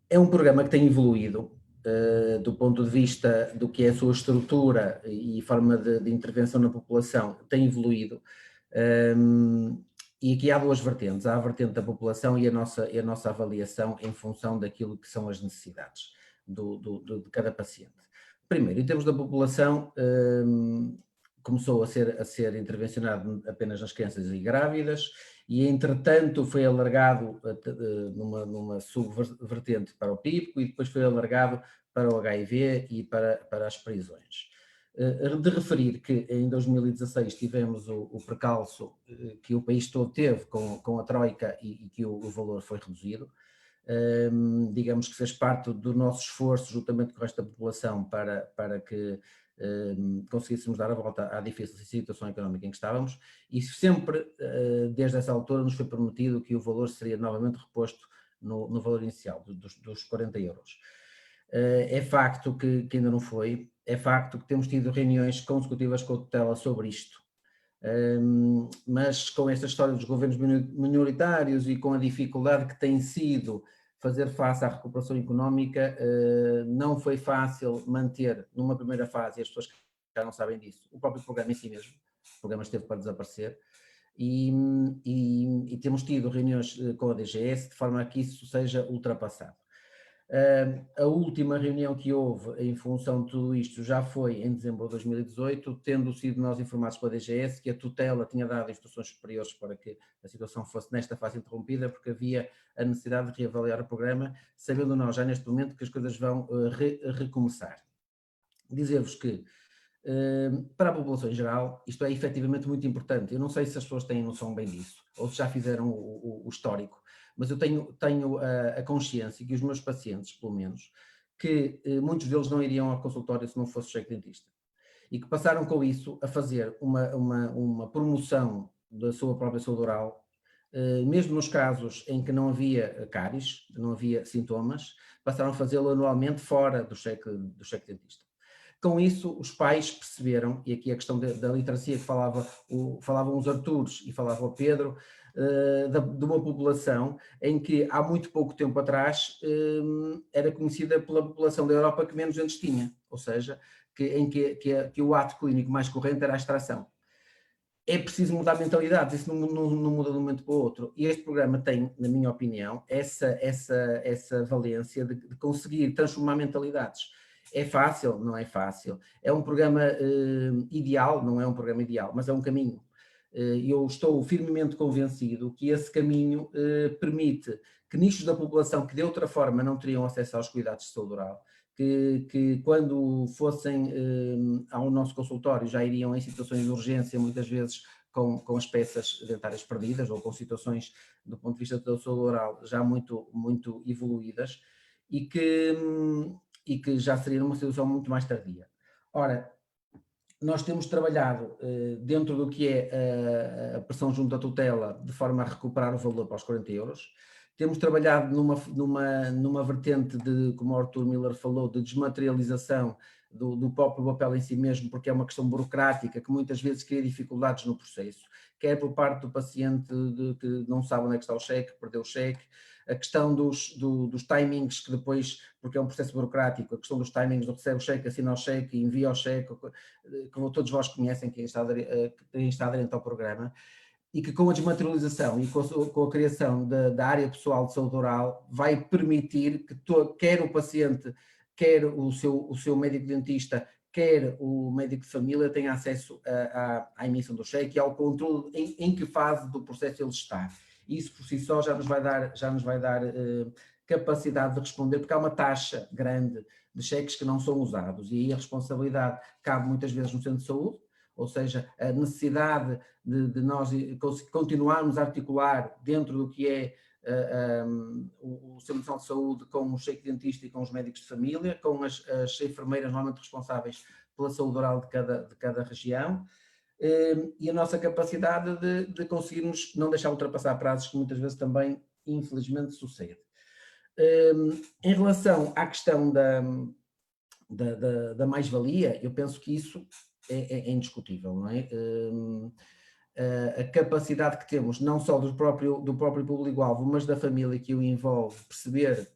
É um programa que tem evoluído do ponto de vista do que é a sua estrutura e forma de intervenção na população, tem evoluído. E aqui há duas vertentes, há a vertente da população e a nossa avaliação em função daquilo que são as necessidades de cada paciente. Primeiro, em termos da população, começou a ser intervencionado apenas nas crianças e grávidas e, entretanto, foi alargado numa subvertente para o PIP e depois foi alargado para o HIV e para as prisões. De referir que em 2016 tivemos o percalço que o país todo teve com a Troika e que o valor foi reduzido. Digamos que fez parte do nosso esforço, juntamente com o resto da população, para que conseguíssemos dar a volta à difícil situação económica em que estávamos, e sempre, desde essa altura, nos foi prometido que o valor seria novamente reposto no valor inicial, dos 40 euros. É facto que ainda não foi, é facto que temos tido reuniões consecutivas com a tutela sobre isto, mas com esta história dos governos minoritários e com a dificuldade que tem sido fazer face à recuperação económica, não foi fácil manter numa primeira fase, e as pessoas já não sabem disso, o próprio programa em si mesmo. O programa esteve para desaparecer e temos tido reuniões com a DGS de forma a que isso seja ultrapassado. A última reunião que houve em função de tudo isto já foi em dezembro de 2018, tendo sido nós informados pela DGS que a tutela tinha dado instruções superiores para que a situação fosse nesta fase interrompida, porque havia a necessidade de reavaliar o programa, sabendo nós já neste momento que as coisas vão recomeçar. Dizer-vos que para a população em geral isto é efetivamente muito importante. Eu não sei se as pessoas têm noção bem disso, ou se já fizeram o histórico, mas eu tenho a consciência que os meus pacientes, pelo menos, que muitos deles não iriam ao consultório se não fosse o cheque dentista. E que passaram com isso a fazer uma promoção da sua própria saúde oral, mesmo nos casos em que não havia cáries, não havia sintomas, passaram a fazê-lo anualmente fora do cheque dentista. Com isso, os pais perceberam, e aqui a questão da literacia que falavam os Arturos e falava o Pedro, de uma população em que há muito pouco tempo atrás era conhecida pela população da Europa que menos dentes tinha, ou seja, que o ato clínico mais corrente era a extração. É preciso mudar mentalidades, isso não muda de um momento para o outro, e este programa tem, na minha opinião, essa valência de conseguir transformar mentalidades. É fácil? Não é fácil. É um programa ideal? Não é um programa ideal, mas é um caminho. Eu estou firmemente convencido que esse caminho permite que nichos da população que de outra forma não teriam acesso aos cuidados de saúde oral, que quando fossem ao nosso consultório já iriam em situações de urgência, muitas vezes com as peças dentárias perdidas ou com situações do ponto de vista da saúde oral já muito evoluídas e que já seria uma situação muito mais tardia. Ora, nós temos trabalhado dentro do que é a pressão junto à tutela de forma a recuperar o valor para os 40 euros. Temos trabalhado numa vertente de, como o Arthur Miller falou, de desmaterialização do próprio papel em si mesmo, porque é uma questão burocrática que muitas vezes cria dificuldades no processo, quer por parte do paciente que não sabe onde é que está o cheque, perdeu o cheque, a questão dos timings, que depois, porque é um processo burocrático, a questão dos timings, do recebe o cheque, assina o cheque, envia o cheque, que todos vós conhecem, quem está aderente ao programa, e que com a desmaterialização e com a criação da área pessoal de saúde oral vai permitir que quer o paciente, quer o seu médico dentista, quer o médico de família tenha acesso à emissão do cheque e ao controle em que fase do processo ele está. Isso por si só já nos vai dar capacidade de responder, porque há uma taxa grande de cheques que não são usados, e aí a responsabilidade cabe muitas vezes no centro de saúde, ou seja, a necessidade de nós continuarmos a articular dentro do que é o Centro Nacional de Saúde com o cheque dentista e com os médicos de família, com as enfermeiras normalmente responsáveis pela saúde oral de cada região, e a nossa capacidade de conseguirmos não deixar ultrapassar prazos que muitas vezes também, infelizmente, sucede. Em relação à questão da mais-valia, eu penso que isso é indiscutível, não é? A capacidade que temos, não só do próprio público-alvo, mas da família que o envolve, perceber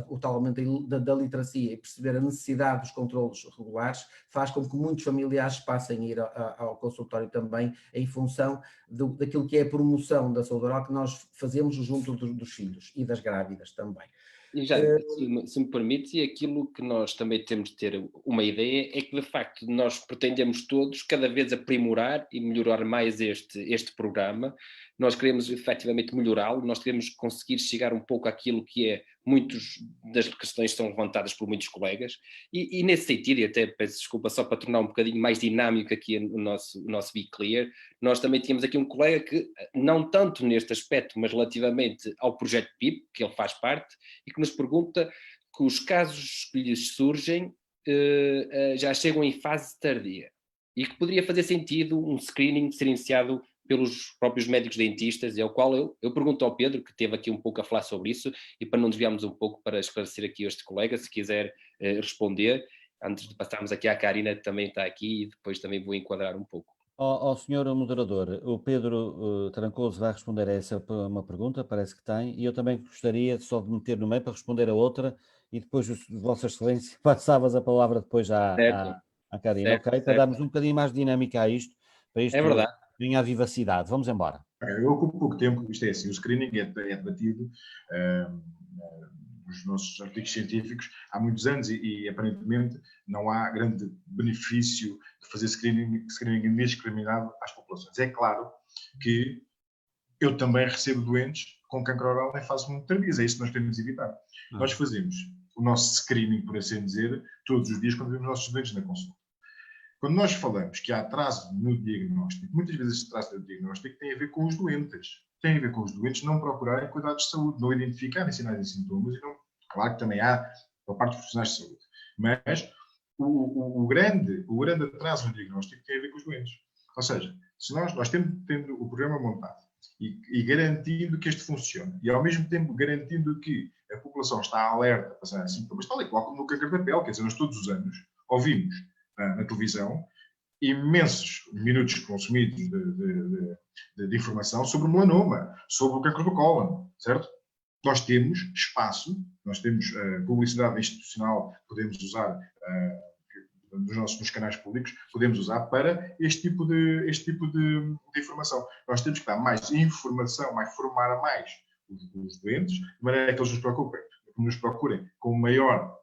o tal aumento da literacia e perceber a necessidade dos controlos regulares, faz com que muitos familiares passem a ir ao consultório também, em função daquilo que é a promoção da saúde oral que nós fazemos junto dos filhos e das grávidas também. E já, se me permites, e aquilo que nós também temos de ter uma ideia é que, de facto, nós pretendemos todos cada vez aprimorar e melhorar mais este programa. Nós queremos efetivamente melhorá-lo, nós queremos conseguir chegar um pouco àquilo que é muitas das questões que são levantadas por muitos colegas, e nesse sentido, e até peço desculpa só para tornar um bocadinho mais dinâmico aqui o nosso Be Clear, nós também tínhamos aqui um colega que, não tanto neste aspecto, mas relativamente ao projeto PIP, que ele faz parte, e que nos pergunta que os casos que lhes surgem já chegam em fase tardia, e que poderia fazer sentido um screening ser iniciado pelos próprios médicos dentistas, e ao qual eu pergunto ao Pedro, que esteve aqui um pouco a falar sobre isso, e para não desviarmos um pouco, para esclarecer aqui este colega, se quiser responder, antes de passarmos aqui à Karina, que também está aqui, e depois também vou enquadrar um pouco. Ao senhor moderador, o Pedro Trancoso vai responder a essa uma pergunta, parece que tem, e eu também gostaria só de meter no meio para responder a outra, e depois, Vossa Excelência, passavas a palavra depois à Karina, ok? Para darmos um bocadinho mais de dinâmica a isto, para isto é verdade. ganhar vivacidade. Vamos embora. Eu ocupo pouco tempo, isto é assim, o screening é debatido nos nossos artigos científicos há muitos anos e aparentemente não há grande benefício de fazer screening indiscriminado às populações. É claro que eu também recebo doentes com cancro oral em fase muito tardia, é isso que nós queremos evitar. Nós fazemos o nosso screening, por assim dizer, todos os dias quando vemos os nossos doentes na consulta. Quando nós falamos que há atraso no diagnóstico, muitas vezes esse atraso no diagnóstico tem a ver com os doentes. Tem a ver com os doentes não procurarem cuidados de saúde, não identificarem sinais e sintomas, e não, claro que também há a parte dos profissionais de saúde. Mas o grande atraso no diagnóstico tem a ver com os doentes. Ou seja, se nós tendo o programa montado e garantindo que este funciona, e ao mesmo tempo garantindo que a população está alerta para passar sintomas, tal e qual como no câncer da pele, quer dizer, nós todos os anos ouvimos na televisão imensos minutos consumidos de informação sobre o melanoma, sobre o cancro do cólon, certo? Nós temos espaço, nós temos publicidade institucional, podemos usar nos canais públicos, podemos usar para este tipo de informação. Nós temos que dar mais informação, formar mais os doentes, de maneira que eles nos procurem com maior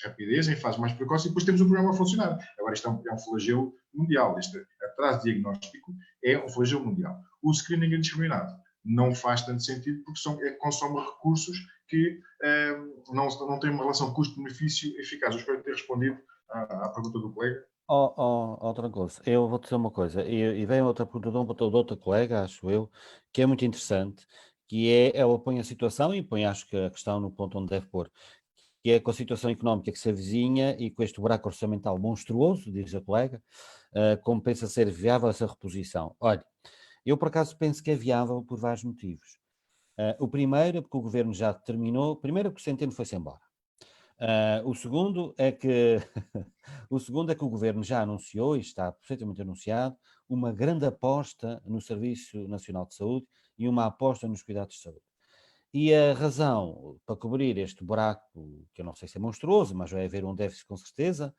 rapidez, em fase mais precoce, e depois temos o programa a funcionar. Agora, isto é um flagelo mundial. Este atraso diagnóstico é um flagelo mundial. O screening indiscriminado não faz tanto sentido porque consome recursos que não têm uma relação custo-benefício eficaz. Eu espero ter respondido à pergunta do colega. Trancoso, eu vou dizer uma coisa, e vem outra pergunta de outra colega, acho eu, que é muito interessante, que é, ela põe a situação e põe, acho que a questão no ponto onde deve pôr, que é com a situação económica que se avizinha e com este buraco orçamental monstruoso, diz a colega, como pensa ser viável essa reposição? Olha, eu por acaso penso que é viável por vários motivos. O primeiro é porque o governo já determinou, primeiro que o Centeno foi-se embora. O segundo é que o segundo é que o governo já anunciou, e está perfeitamente anunciado, uma grande aposta no Serviço Nacional de Saúde e uma aposta nos cuidados de saúde. E a razão para cobrir este buraco, que eu não sei se é monstruoso, mas vai haver um déficit com certeza,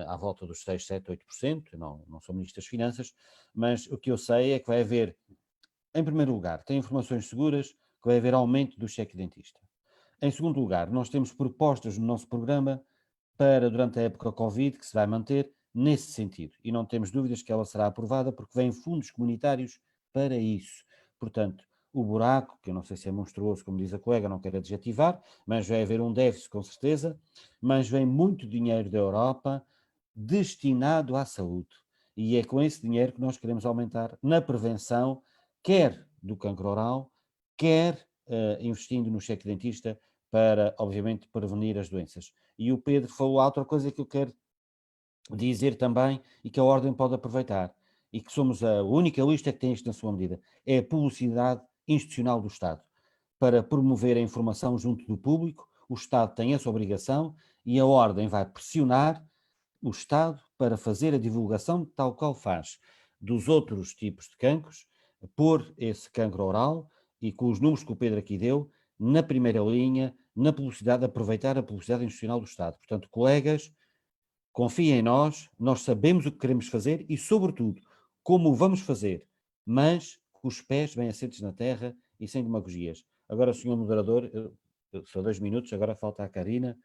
à volta dos 6, 7, 8%, eu não sou Ministro das Finanças, mas o que eu sei é que vai haver, em primeiro lugar, tem informações seguras, que vai haver aumento do cheque dentista. Em segundo lugar, nós temos propostas no nosso programa para, durante a época Covid, que se vai manter nesse sentido. E não temos dúvidas que ela será aprovada, porque vêm fundos comunitários para isso. Portanto, o buraco, que eu não sei se é monstruoso, como diz a colega, não quero adjetivar, mas vai haver um déficit com certeza, mas vem muito dinheiro da Europa destinado à saúde. E é com esse dinheiro que nós queremos aumentar na prevenção, quer do cancro oral, quer investindo no cheque dentista para, obviamente, prevenir as doenças. E o Pedro falou outra coisa que eu quero dizer também e que a Ordem pode aproveitar, e que somos a única lista que tem isto na sua medida, é a publicidade institucional do Estado. Para promover a informação junto do público, o Estado tem essa obrigação e a Ordem vai pressionar o Estado para fazer a divulgação tal qual faz dos outros tipos de cancros, pôr esse cancro oral e com os números que o Pedro aqui deu, na primeira linha, na publicidade, aproveitar a publicidade institucional do Estado. Portanto, colegas, confiem em nós, nós sabemos o que queremos fazer e, sobretudo, como o vamos fazer, mas com os pés bem assentos na terra e sem demagogias. Agora, senhor moderador, só 2 minutos, agora falta a Karina.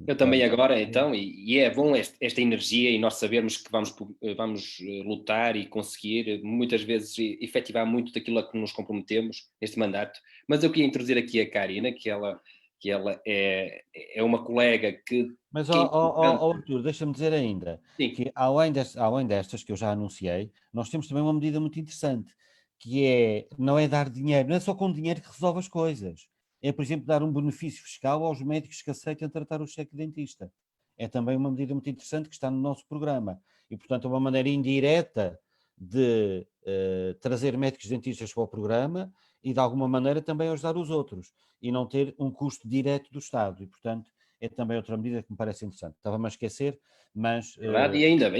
Eu também agora, então, e é bom esta energia e nós sabermos que vamos lutar e conseguir, muitas vezes, efetivar muito daquilo a que nos comprometemos neste mandato. Mas eu queria introduzir aqui a Karina, que ela é uma colega Mas, que é importante. Arthur, deixa-me dizer ainda Sim, que, além destas que eu já anunciei, nós temos também uma medida muito interessante, que é, não é dar dinheiro, não é só com dinheiro que resolve as coisas. É, por exemplo, dar um benefício fiscal aos médicos que aceitem tratar o cheque dentista. É também uma medida muito interessante que está no nosso programa. E, portanto, é uma maneira indireta de trazer médicos dentistas para o programa e, de alguma maneira, também ajudar os outros. E não ter um custo direto do Estado. E, portanto, é também outra medida que me parece interessante. Estava-me a esquecer, mas verdade, e ainda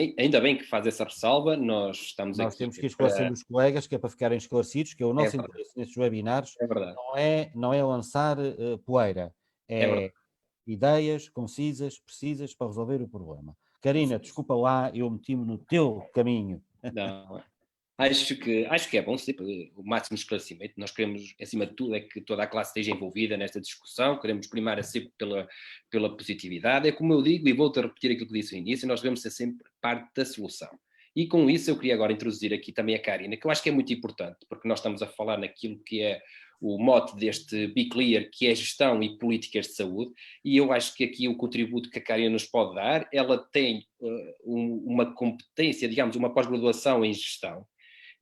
bem que faz essa ressalva, nós estamos nós aqui temos que ir esclarecendo para... os colegas, que é para ficarem esclarecidos, que é o É nosso verdade, interesse nesses webinars, é verdade, não é lançar poeira, é verdade. é ideias concisas, precisas para resolver o problema. Karina, desculpa lá, eu meti-me no teu caminho. Não, acho que é bom sempre o máximo esclarecimento. Nós queremos, acima de tudo, é que toda a classe esteja envolvida nesta discussão, queremos primar sempre pela positividade. É como eu digo, e volto a repetir aquilo que disse no início, nós devemos ser sempre parte da solução. E com isso eu queria agora introduzir aqui também a Karina, que eu acho que é muito importante, porque nós estamos a falar naquilo que é o mote deste Be Clear, que é gestão e políticas de saúde, e eu acho que aqui o contributo que a Karina nos pode dar, ela tem uma competência, digamos, uma pós-graduação em gestão,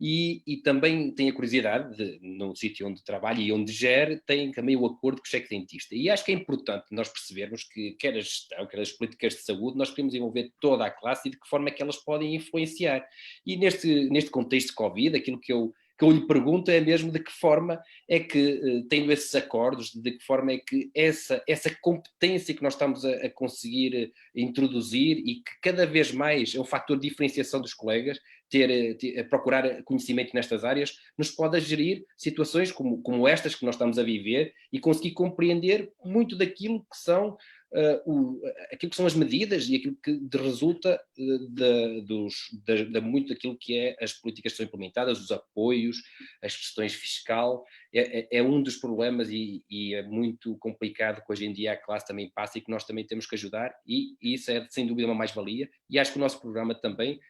e também tem a curiosidade de, no sítio onde trabalha e onde gere, tem também o acordo com o cheque dentista. E acho que é importante nós percebermos que, quer a gestão, quer as políticas de saúde, nós queremos envolver toda a classe e de que forma é que elas podem influenciar. E neste contexto de Covid, aquilo que eu lhe pergunto é mesmo de que forma é que, tendo esses acordos, de que forma é que essa competência que nós estamos a conseguir introduzir e que cada vez mais é um fator de diferenciação dos colegas, procurar conhecimento nestas áreas, nos pode gerir situações como estas que nós estamos a viver e conseguir compreender muito daquilo que são aquilo que são as medidas e aquilo que resulta muito daquilo que é as políticas que são implementadas, os apoios, as questões fiscal, é um dos problemas e é muito complicado que hoje em dia a classe também passa e que nós também temos que ajudar e isso é sem dúvida uma mais-valia e acho que o nosso programa também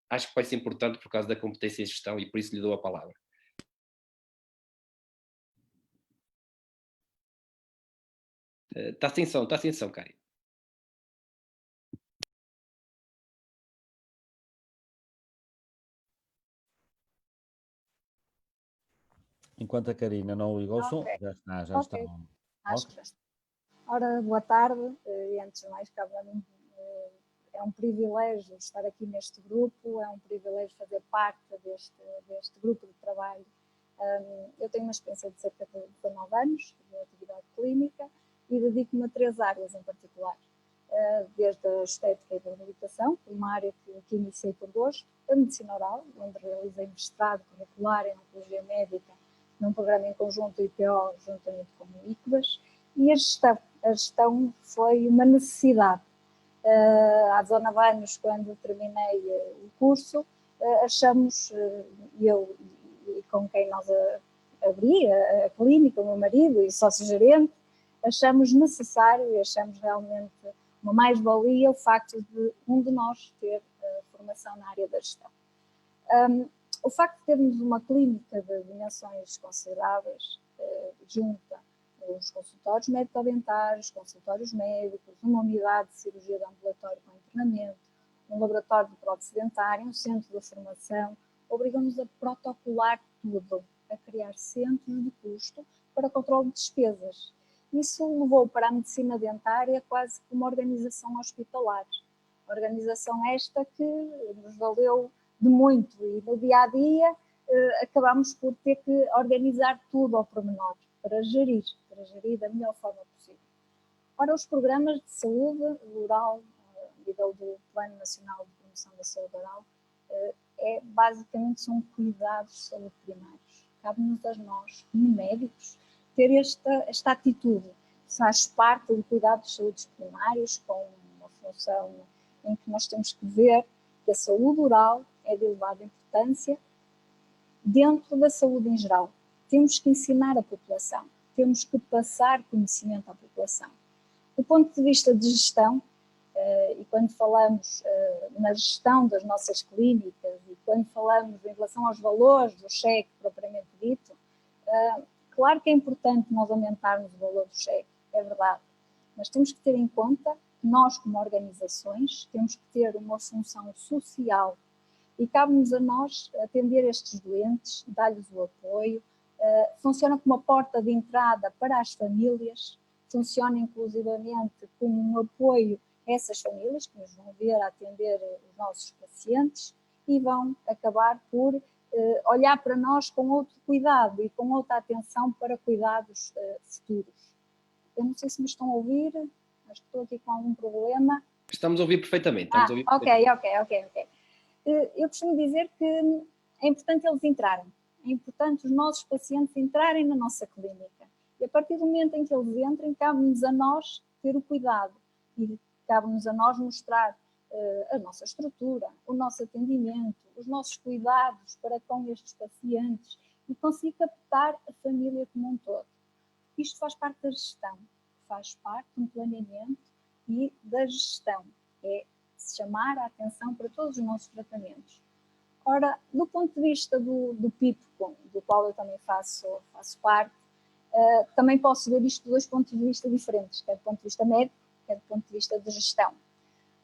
acho que vai ser importante por causa da competência em gestão e por isso lhe dou a palavra. Está atenção, Cário. Enquanto a Karina não ligou o som, Ok. já está. Ok. Acho Ok. que já está. Ora, boa tarde, e antes de mais, cabe a mim, é um privilégio estar aqui neste grupo, é um privilégio fazer parte deste grupo de trabalho. Eu tenho uma experiência de cerca de 19 anos de atividade clínica e dedico-me a 3 áreas em particular. Desde a estética e a reabilitação, uma área que iniciei por gosto, a medicina oral, onde realizei mestrado curricular em oncologia médica, num programa em conjunto IPO, juntamente com o ICBAS, e a gestão. A gestão foi uma necessidade. Há 19 anos, quando terminei o curso, achamos, eu e com quem nós abri a clínica, o meu marido e sócio-gerente, achamos necessário e achamos realmente uma mais-valia o facto de um de nós ter formação na área da gestão. O facto de termos uma clínica de dimensões consideráveis junta os consultórios médico-dentários, consultórios médicos, uma unidade de cirurgia de ambulatório com internamento, um laboratório de prótese dentária, um centro de formação, obrigam-nos a protocolar tudo, a criar centros de custo para controle de despesas. Isso levou para a medicina dentária quase como uma organização hospitalar. Organização esta que nos valeu de muito e no dia-a-dia acabamos por ter que organizar tudo ao pormenor para gerir da melhor forma possível. Ora, os programas de saúde oral, a nível do Plano Nacional de Promoção da Saúde Oral, basicamente são cuidados de saúde primários. Cabe-nos a nós, como médicos, ter esta atitude. Faz parte do cuidado de saúde primários, com uma função em que nós temos que ver que a saúde oral é de elevada importância dentro da saúde em geral. Temos que ensinar a população, temos que passar conhecimento à população. Do ponto de vista de gestão, e quando falamos na gestão das nossas clínicas e quando falamos em relação aos valores do cheque propriamente dito, claro que é importante nós aumentarmos o valor do cheque, é verdade, mas temos que ter em conta que nós, como organizações, temos que ter uma função social e cabe-nos a nós atender estes doentes, dar-lhes o apoio, funciona como uma porta de entrada para as famílias, funciona inclusivamente como um apoio a essas famílias que nos vão ver a atender os nossos pacientes e vão acabar por olhar para nós com outro cuidado e com outra atenção para cuidados futuros. Eu não sei se me estão a ouvir, mas estou aqui com algum problema. Estamos a ouvir perfeitamente. Ok. Eu costumo dizer que é importante eles entrarem, é importante os nossos pacientes entrarem na nossa clínica. E a partir do momento em que eles entrem, cabe-nos a nós ter o cuidado e cabe-nos a nós mostrar a nossa estrutura, o nosso atendimento, os nossos cuidados para com estes pacientes e conseguir captar a família como um todo. Isto faz parte da gestão, faz parte de um planeamento e da gestão. É chamar a atenção para todos os nossos tratamentos. Ora, do ponto de vista do PIPCO, do qual eu também faço parte, também posso ver isto de 2 pontos de vista diferentes, quer do ponto de vista médico, quer do ponto de vista de gestão.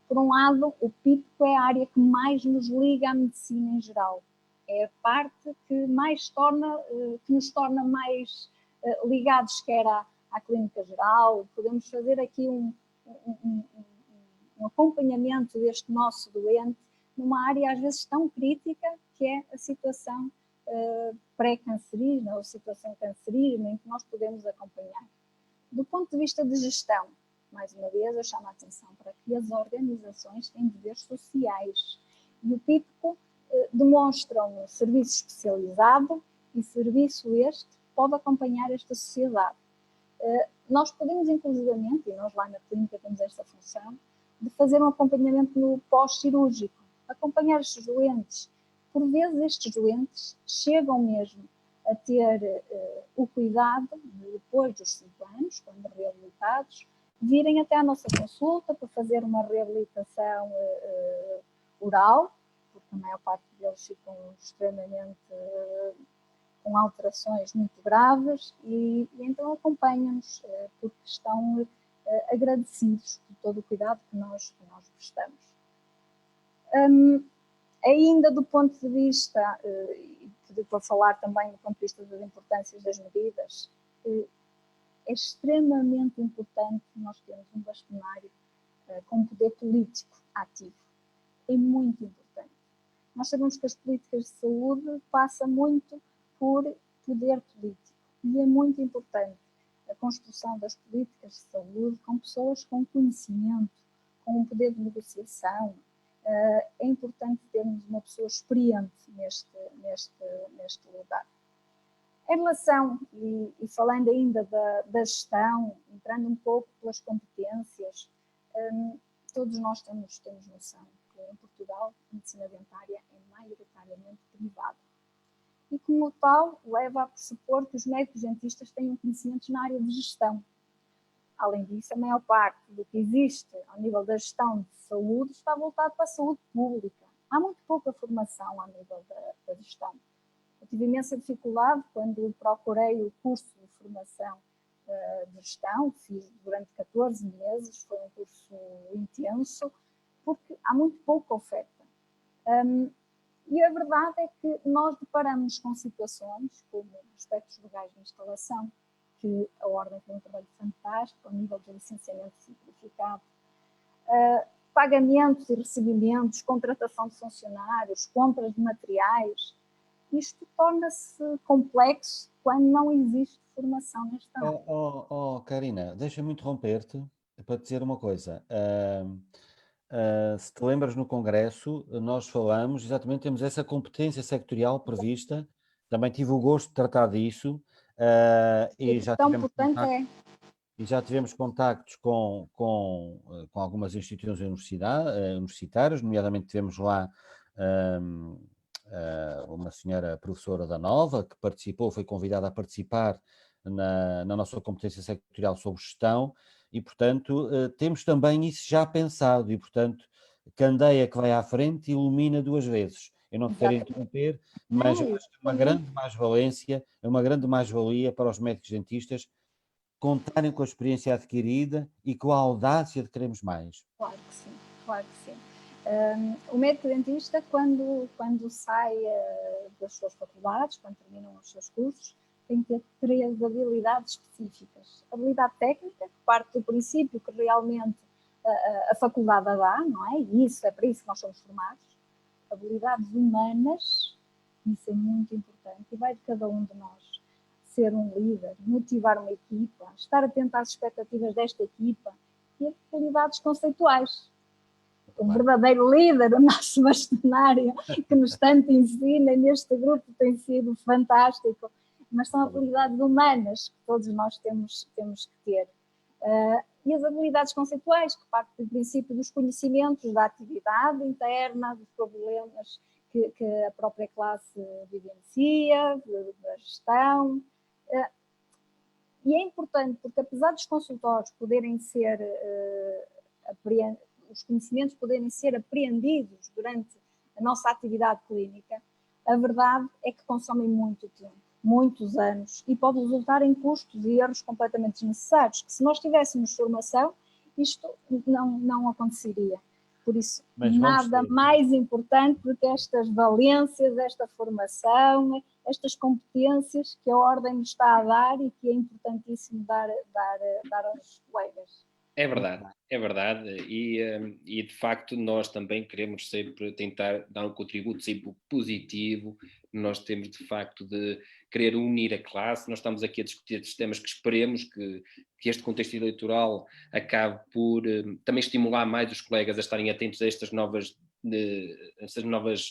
Por um lado, o PIPCO é a área que mais nos liga à medicina em geral. É a parte que nos torna mais ligados, quer à clínica geral. Podemos fazer aqui um acompanhamento deste nosso doente numa área às vezes tão crítica que é a situação pré-cancerígena ou situação cancerígena em que nós podemos acompanhar. Do ponto de vista de gestão, mais uma vez eu chamo a atenção para que as organizações têm deveres sociais e o PIPCO demonstra um serviço especializado e serviço este pode acompanhar esta sociedade. Nós podemos inclusivamente, e nós lá na clínica temos esta função, de fazer um acompanhamento no pós-cirúrgico, acompanhar estes doentes. Por vezes estes doentes chegam mesmo a ter o cuidado de, depois dos 5 anos, quando reabilitados, virem até à nossa consulta para fazer uma reabilitação oral, porque a maior parte deles ficam extremamente com alterações muito graves e então acompanham-nos porque estão agradecidos por todo o cuidado que nós prestamos. Ainda do ponto de vista, para falar também do ponto de vista das importâncias das medidas, é extremamente importante nós termos um bastonário com poder político ativo. É muito importante. Nós sabemos que as políticas de saúde passam muito por poder político e é muito importante a construção das políticas de saúde com pessoas com conhecimento, com um poder de negociação. É importante termos uma pessoa experiente neste lugar. Em relação, e falando ainda da gestão, entrando um pouco pelas competências, todos nós temos noção que em Portugal a medicina dentária é maioritariamente privada. E como tal, leva a pressupor que os médicos dentistas tenham conhecimentos na área de gestão. Além disso, a maior parte do que existe ao nível da gestão de saúde está voltado para a saúde pública. Há muito pouca formação ao nível da gestão. Eu tive imensa dificuldade quando procurei o curso de formação de gestão, fiz durante 14 meses, foi um curso intenso, porque há muito pouca oferta. E a verdade é que nós deparamos com situações como aspectos legais de instalação, que a Ordem tem um trabalho fantástico ao nível de licenciamento simplificado, pagamentos e recebimentos, contratação de funcionários, compras de materiais. Isto torna-se complexo quando não existe formação nesta área. Karina, deixa-me interromper-te para te dizer uma coisa. Se te lembras, no Congresso, nós falamos, exatamente, temos essa competência sectorial prevista, também tive o gosto de tratar disso, e já tivemos contactos com algumas instituições universitárias, nomeadamente tivemos lá uma senhora professora da Nova, que participou, foi convidada a participar na nossa competência sectorial sobre gestão, e, portanto, temos também isso já pensado, e, portanto, candeia que vai à frente ilumina duas vezes. Eu não te quero interromper, mas eu acho que é uma grande mais-valia para os médicos dentistas contarem com a experiência adquirida e com a audácia de queremos mais. Claro que sim, claro que sim. O médico dentista, quando sai das suas faculdades, quando terminam os seus cursos, tem que ter 3 habilidades específicas. Habilidade técnica, que parte do princípio que realmente a faculdade a dá, não é? E isso é para isso que nós somos formados. Habilidades humanas, isso é muito importante, e vai de cada um de nós ser um líder, motivar uma equipa, estar atento às expectativas desta equipa e habilidades conceituais. Um verdadeiro líder, o nosso bastonário, que nos tanto ensina neste grupo, tem sido fantástico, mas são habilidades humanas que todos nós temos que ter. E as habilidades conceituais, que partem do princípio dos conhecimentos da atividade interna, dos problemas que a própria classe vivencia, da gestão. E é importante, porque apesar dos consultórios poderem ser os conhecimentos poderem ser apreendidos durante a nossa atividade clínica, a verdade é que consomem muito tempo, muitos anos, e pode resultar em custos e erros completamente desnecessários, que se nós tivéssemos formação, isto não aconteceria. Por isso, nada mais importante do que estas valências, esta formação, estas competências que a Ordem nos está a dar e que é importantíssimo dar aos colegas. É verdade, e de facto nós também queremos sempre tentar dar um contributo sempre positivo. Nós temos de facto de querer unir a classe. Nós estamos aqui a discutir estes temas que esperemos que este contexto eleitoral acabe por também estimular mais os colegas a estarem atentos a estas novas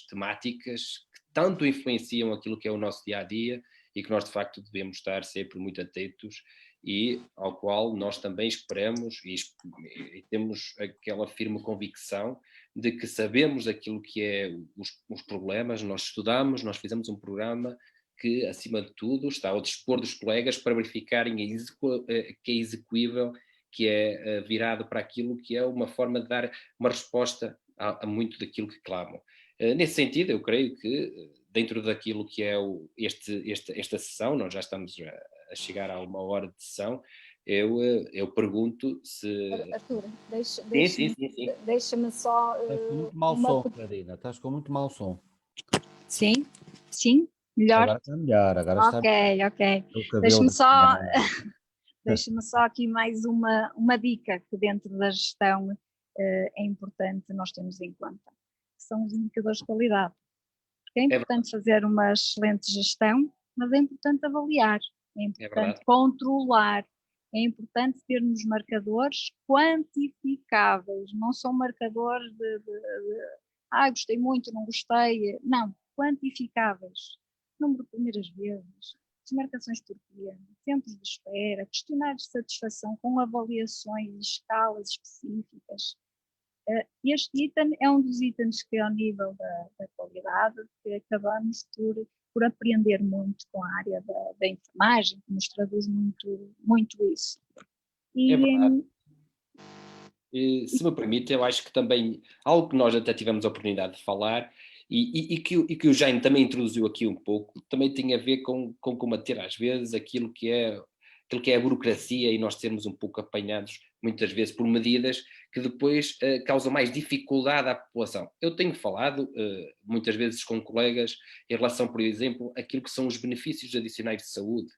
temáticas que tanto influenciam aquilo que é o nosso dia-a-dia e que nós de facto devemos estar sempre muito atentos, e ao qual nós também esperamos e temos aquela firme convicção de que sabemos aquilo que é os problemas, nós estudamos, nós fizemos um programa que, acima de tudo, está ao dispor dos colegas para verificarem que é execuível, que é virado para aquilo que é uma forma de dar uma resposta a muito daquilo que clamam. Nesse sentido, eu creio que dentro daquilo que é esta sessão, nós já estamos a chegar a uma hora de sessão, eu pergunto se... Arthur, Sim. deixa-me só... Estás com muito mau som, Karina, estás com muito mau som. Sim, melhor? Agora está melhor, agora está melhor. Ok. O cabelo Deixa-me só aqui mais uma dica que dentro da gestão é importante nós termos em conta, que são os indicadores de qualidade. Porque é importante fazer uma excelente gestão, mas é importante avaliar, é importante controlar, é importante termos marcadores quantificáveis, não são marcadores de gostei muito, não gostei, não, quantificáveis. Número de primeiras vezes, desmarcações por dia, tempos de espera, questionários de satisfação com avaliações e escalas específicas. Este item é um dos itens que, ao nível da qualidade, que acabamos por aprender muito com a área da enfermagem, que nos traduz muito isso. É verdade. Se me permite, eu acho que também, algo que nós até tivemos a oportunidade de falar, e que o Jaime também introduziu aqui um pouco, também tem a ver com combater às vezes aquilo que é a burocracia, e nós sermos um pouco apanhados muitas vezes por medidas que depois causam mais dificuldade à população. Eu tenho falado muitas vezes com colegas em relação, por exemplo, àquilo que são os benefícios adicionais de saúde,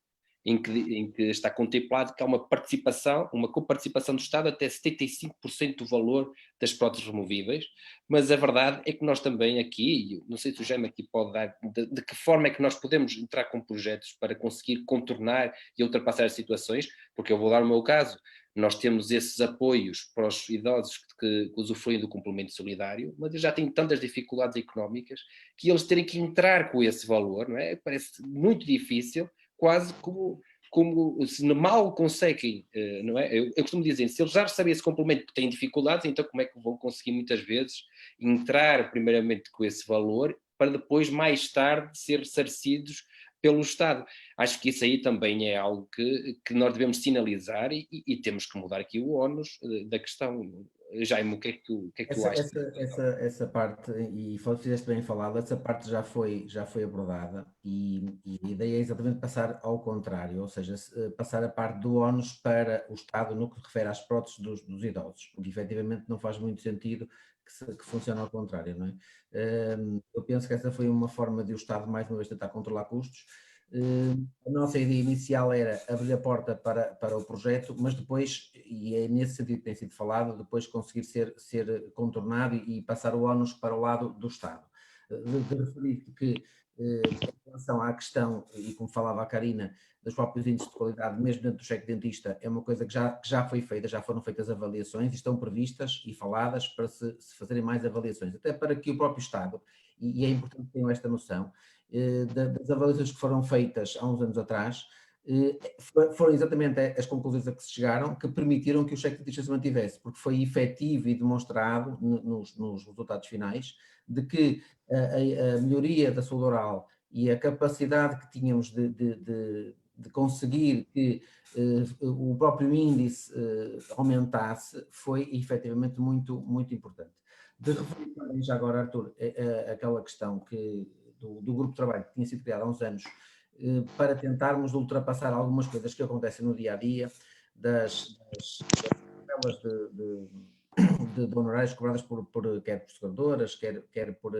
em que está contemplado que há uma coparticipação do Estado até 75% do valor das próteses removíveis, mas a verdade é que nós também aqui, não sei se o Jaime aqui pode dar, de que forma é que nós podemos entrar com projetos para conseguir contornar e ultrapassar as situações, porque eu vou dar o meu caso, nós temos esses apoios para os idosos que usufruem do complemento solidário, mas eles já têm tantas dificuldades económicas que eles terem que entrar com esse valor, não é? Parece muito difícil, quase como se mal conseguem, não é? Eu costumo dizer, se eles já sabem esse complemento que têm dificuldades, então como é que vão conseguir muitas vezes entrar primeiramente com esse valor para depois, mais tarde, ser ressarcidos pelo Estado? Acho que isso aí também é algo que nós devemos sinalizar e temos que mudar aqui o ónus da questão. Jaime, o que é que tu achas? Essa parte, e fizeste bem falado, essa parte já foi abordada e a ideia é exatamente passar ao contrário, ou seja, passar a parte do ónus para o Estado no que refere às próteses dos idosos, porque efetivamente não faz muito sentido que funcione ao contrário, não é? Eu penso que essa foi uma forma de o Estado mais uma vez tentar controlar custos. A nossa ideia inicial era abrir a porta para o projeto, mas depois, e é nesse sentido que tem sido falado, depois conseguir ser contornado e passar o ónus para o lado do Estado. De referir que, em relação à questão, e como falava a Karina, dos próprios índices de qualidade, mesmo dentro do cheque dentista, é uma coisa que já foi feita, já foram feitas avaliações e estão previstas e faladas para se fazerem mais avaliações, até para que o próprio Estado, e é importante que tenham esta noção, das avaliações que foram feitas há uns anos atrás, foram exatamente as conclusões a que se chegaram que permitiram que o cheque dentista se mantivesse, porque foi efetivo e demonstrado nos resultados finais de que a melhoria da saúde oral e a capacidade que tínhamos de conseguir que o próprio índice aumentasse foi efetivamente muito, muito importante. De referir também já agora, Arthur, aquela questão do grupo de trabalho que tinha sido criado há uns anos para tentarmos ultrapassar algumas coisas que acontecem no dia-a-dia das tabelas de honorários cobradas quer por seguradoras, quer por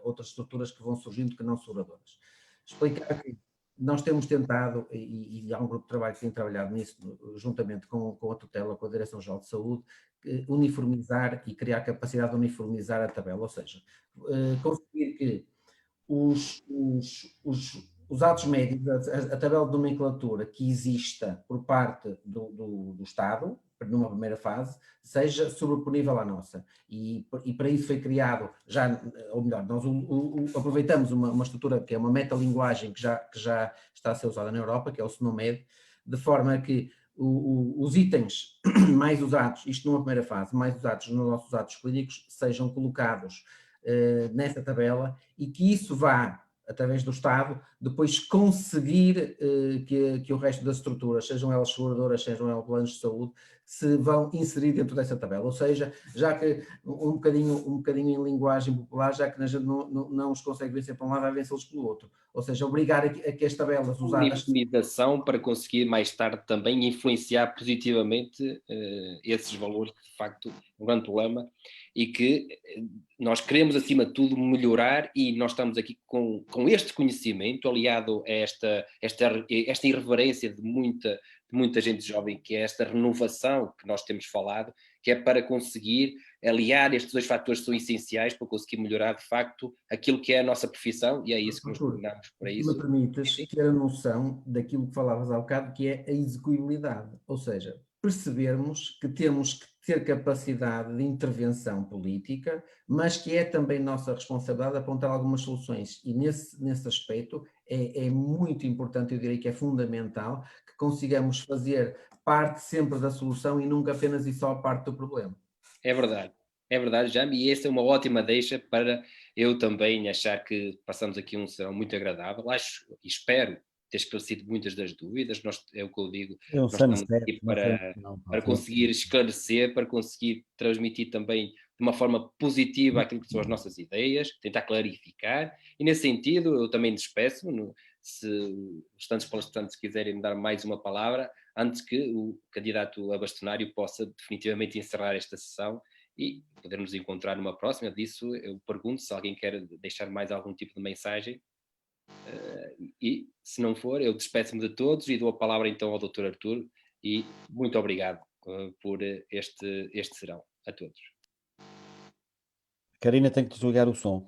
outras estruturas que vão surgindo que não seguradoras. Explicar que nós temos tentado, e há um grupo de trabalho que tem trabalhado nisso, juntamente com a tutela, com a Direção-Geral de Saúde, uniformizar e criar capacidade de uniformizar a tabela, ou seja, conseguir que os atos médicos, a tabela de nomenclatura que exista por parte do Estado, numa primeira fase, seja sobreponível à nossa. E para isso foi criado, ou melhor, nós aproveitamos uma estrutura que é uma metalinguagem que já está a ser usada na Europa, que é o SNOMED, de forma que os itens mais usados, isto numa primeira fase, mais usados nos nossos atos clínicos, sejam colocados nessa tabela e que isso vá através do Estado, depois conseguir que o resto das estruturas, sejam elas seguradoras, sejam elas planos de saúde, se vão inserir dentro dessa tabela. Ou seja, já que um bocadinho em linguagem popular, já que a gente não os consegue vencer para um lado, vai vencê-los pelo outro. Ou seja, obrigar a que as tabelas usadas... Uniformização para conseguir mais tarde também influenciar positivamente esses valores, que de facto é um grande problema, e que nós queremos acima de tudo melhorar, e nós estamos aqui com este conhecimento aliado a esta irreverência de muita gente jovem, que é esta renovação que nós temos falado, que é para conseguir aliar estes dois fatores que são essenciais para conseguir melhorar de facto aquilo que é a nossa profissão, e é isso que nos tornamos para isso. Se me permites ter a noção daquilo que falavas há bocado, que é a execuibilidade, ou seja, percebermos que temos que ter capacidade de intervenção política, mas que é também nossa responsabilidade apontar algumas soluções, e nesse aspecto é muito importante, eu diria que é fundamental, que consigamos fazer parte sempre da solução e nunca apenas e só parte do problema. É verdade, Jaime, e essa é uma ótima deixa para eu também achar que passamos aqui um serão muito agradável. Acho e espero ter esclarecido muitas das dúvidas. É o que eu digo, nós estamos aqui para conseguir esclarecer, para conseguir transmitir também de uma forma positiva aquilo que são as nossas ideias, tentar clarificar, e nesse sentido eu também despeço, se os tantos palestrantes quiserem me dar mais uma palavra, antes que o candidato a bastonário possa definitivamente encerrar esta sessão e podermos encontrar numa próxima. Disso eu pergunto se alguém quer deixar mais algum tipo de mensagem, e se não for, eu despeço-me de todos e dou a palavra então ao Dr. Arturo, e muito obrigado por este serão a todos. Karina tem que desligar o som.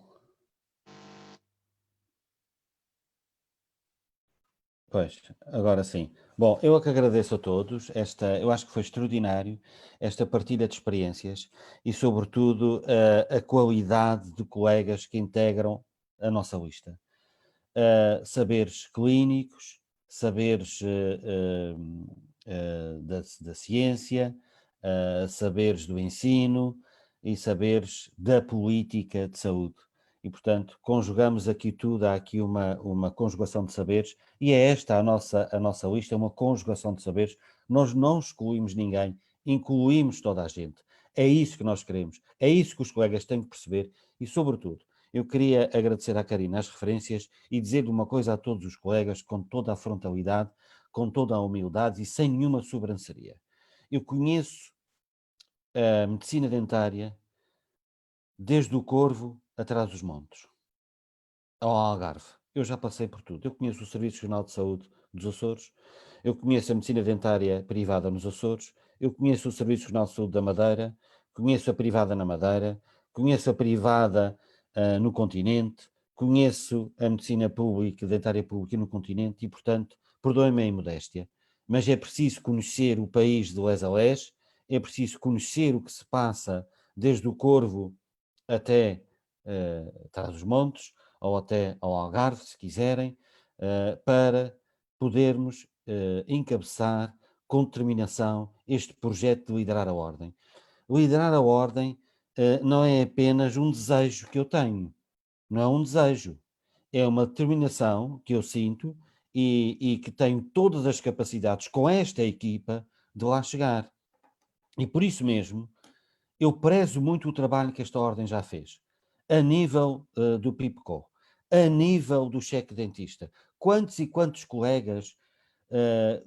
Pois, agora sim. Bom, eu é que agradeço a todos, eu acho que foi extraordinário esta partilha de experiências e, sobretudo, a qualidade de colegas que integram a nossa lista. Saberes clínicos, saberes da ciência, saberes do ensino e saberes da política de saúde. E, portanto, conjugamos aqui tudo, há aqui uma conjugação de saberes, e é esta a nossa lista, é uma conjugação de saberes. Nós não excluímos ninguém, incluímos toda a gente. É isso que nós queremos, é isso que os colegas têm que perceber, e, sobretudo, eu queria agradecer à Karina as referências e dizer-lhe uma coisa a todos os colegas, com toda a frontalidade, com toda a humildade e sem nenhuma sobranceria. Eu conheço a medicina dentária desde o Corvo atrás dos montes, ao Algarve. Eu já passei por tudo. Eu conheço o Serviço Regional de Saúde dos Açores, eu conheço a medicina dentária privada nos Açores, eu conheço o Serviço Regional de Saúde da Madeira, conheço a privada na Madeira, conheço a privada no continente, conheço a medicina pública, dentária pública no continente, e, portanto, perdoem-me a imodéstia, mas é preciso conhecer o país de les a les, é preciso conhecer o que se passa desde o Corvo até Trás-os-Montes, ou até ao Algarve, se quiserem, para podermos encabeçar com determinação este projeto de liderar a Ordem. Liderar a Ordem não é apenas um desejo que eu tenho, não é um desejo, é uma determinação que eu sinto e que tenho todas as capacidades com esta equipa de lá chegar. E por isso mesmo, eu prezo muito o trabalho que esta Ordem já fez, a nível do PIPCO, a nível do cheque dentista. Quantos e quantos colegas,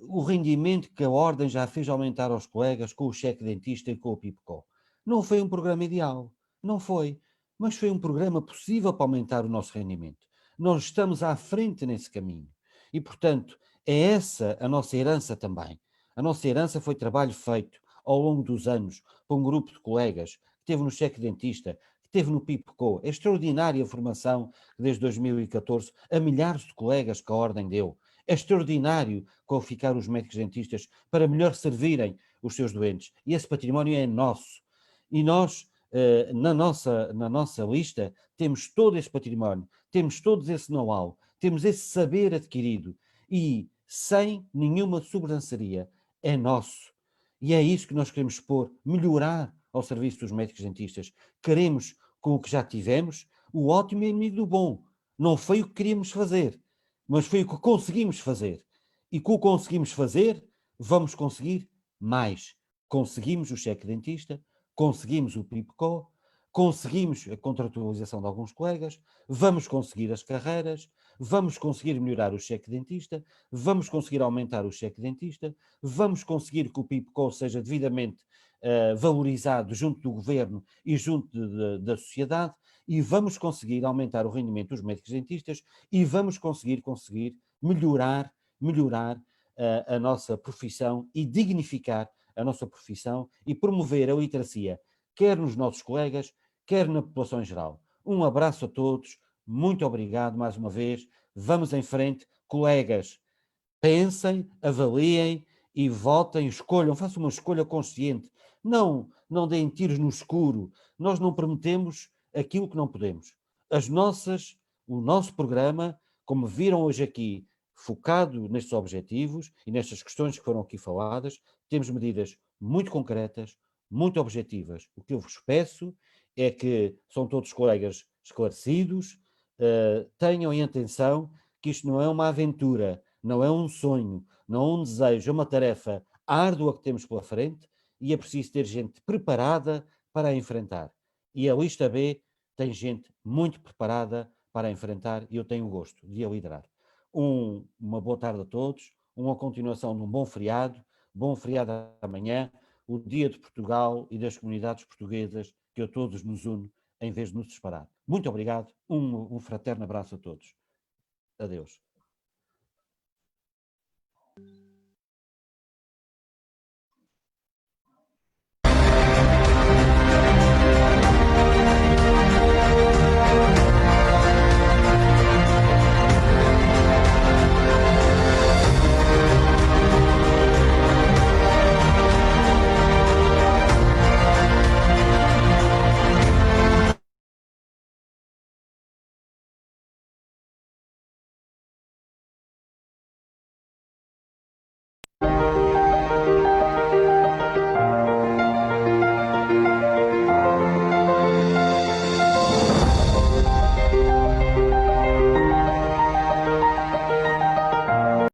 o rendimento que a Ordem já fez aumentar aos colegas com o cheque dentista e com o PIPCO. Não foi um programa ideal, não foi, mas foi um programa possível para aumentar o nosso rendimento. Nós estamos à frente nesse caminho e, portanto, é essa a nossa herança também. A nossa herança foi trabalho feito ao longo dos anos por um grupo de colegas que teve no cheque dentista, que teve no PIPCO. É extraordinária a formação que desde 2014 a milhares de colegas que a Ordem deu. É extraordinário qualificar os médicos dentistas para melhor servirem os seus doentes. E esse património é nosso. E nós, na nossa lista, temos todo esse património, temos todo esse know-how, temos esse saber adquirido e sem nenhuma sobranceria. É nosso. E é isso que nós queremos pôr, melhorar ao serviço dos médicos dentistas. Queremos, com o que já tivemos, o ótimo é inimigo do bom. Não foi o que queríamos fazer, mas foi o que conseguimos fazer. E com o que conseguimos fazer, vamos conseguir mais. Conseguimos o cheque dentista, conseguimos o PIPCO, conseguimos a contratualização de alguns colegas, vamos conseguir as carreiras, vamos conseguir melhorar o cheque dentista, vamos conseguir aumentar o cheque dentista, vamos conseguir que o PIPCO seja devidamente valorizado junto do governo e junto da sociedade, e vamos conseguir aumentar o rendimento dos médicos dentistas e vamos conseguir melhorar a nossa profissão e dignificar a nossa profissão e promover a literacia, quer nos nossos colegas, quer na população em geral. Um abraço a todos, muito obrigado mais uma vez, vamos em frente, colegas, pensem, avaliem e votem, escolham, façam uma escolha consciente, não deem tiros no escuro, nós não prometemos aquilo que não podemos. O nosso programa, como viram hoje aqui, focado nestes objetivos e nestas questões que foram aqui faladas, temos medidas muito concretas, muito objetivas. O que eu vos peço é que são todos colegas esclarecidos, tenham em atenção que isto não é uma aventura, não é um sonho, não é um desejo, é uma tarefa árdua que temos pela frente e é preciso ter gente preparada para a enfrentar. E a lista B tem gente muito preparada para a enfrentar e eu tenho o gosto de a liderar. Uma boa tarde a todos, uma continuação de um bom feriado amanhã, o Dia de Portugal e das comunidades portuguesas que a todos nos une em vez de nos separar. Muito obrigado, um fraterno abraço a todos. Adeus.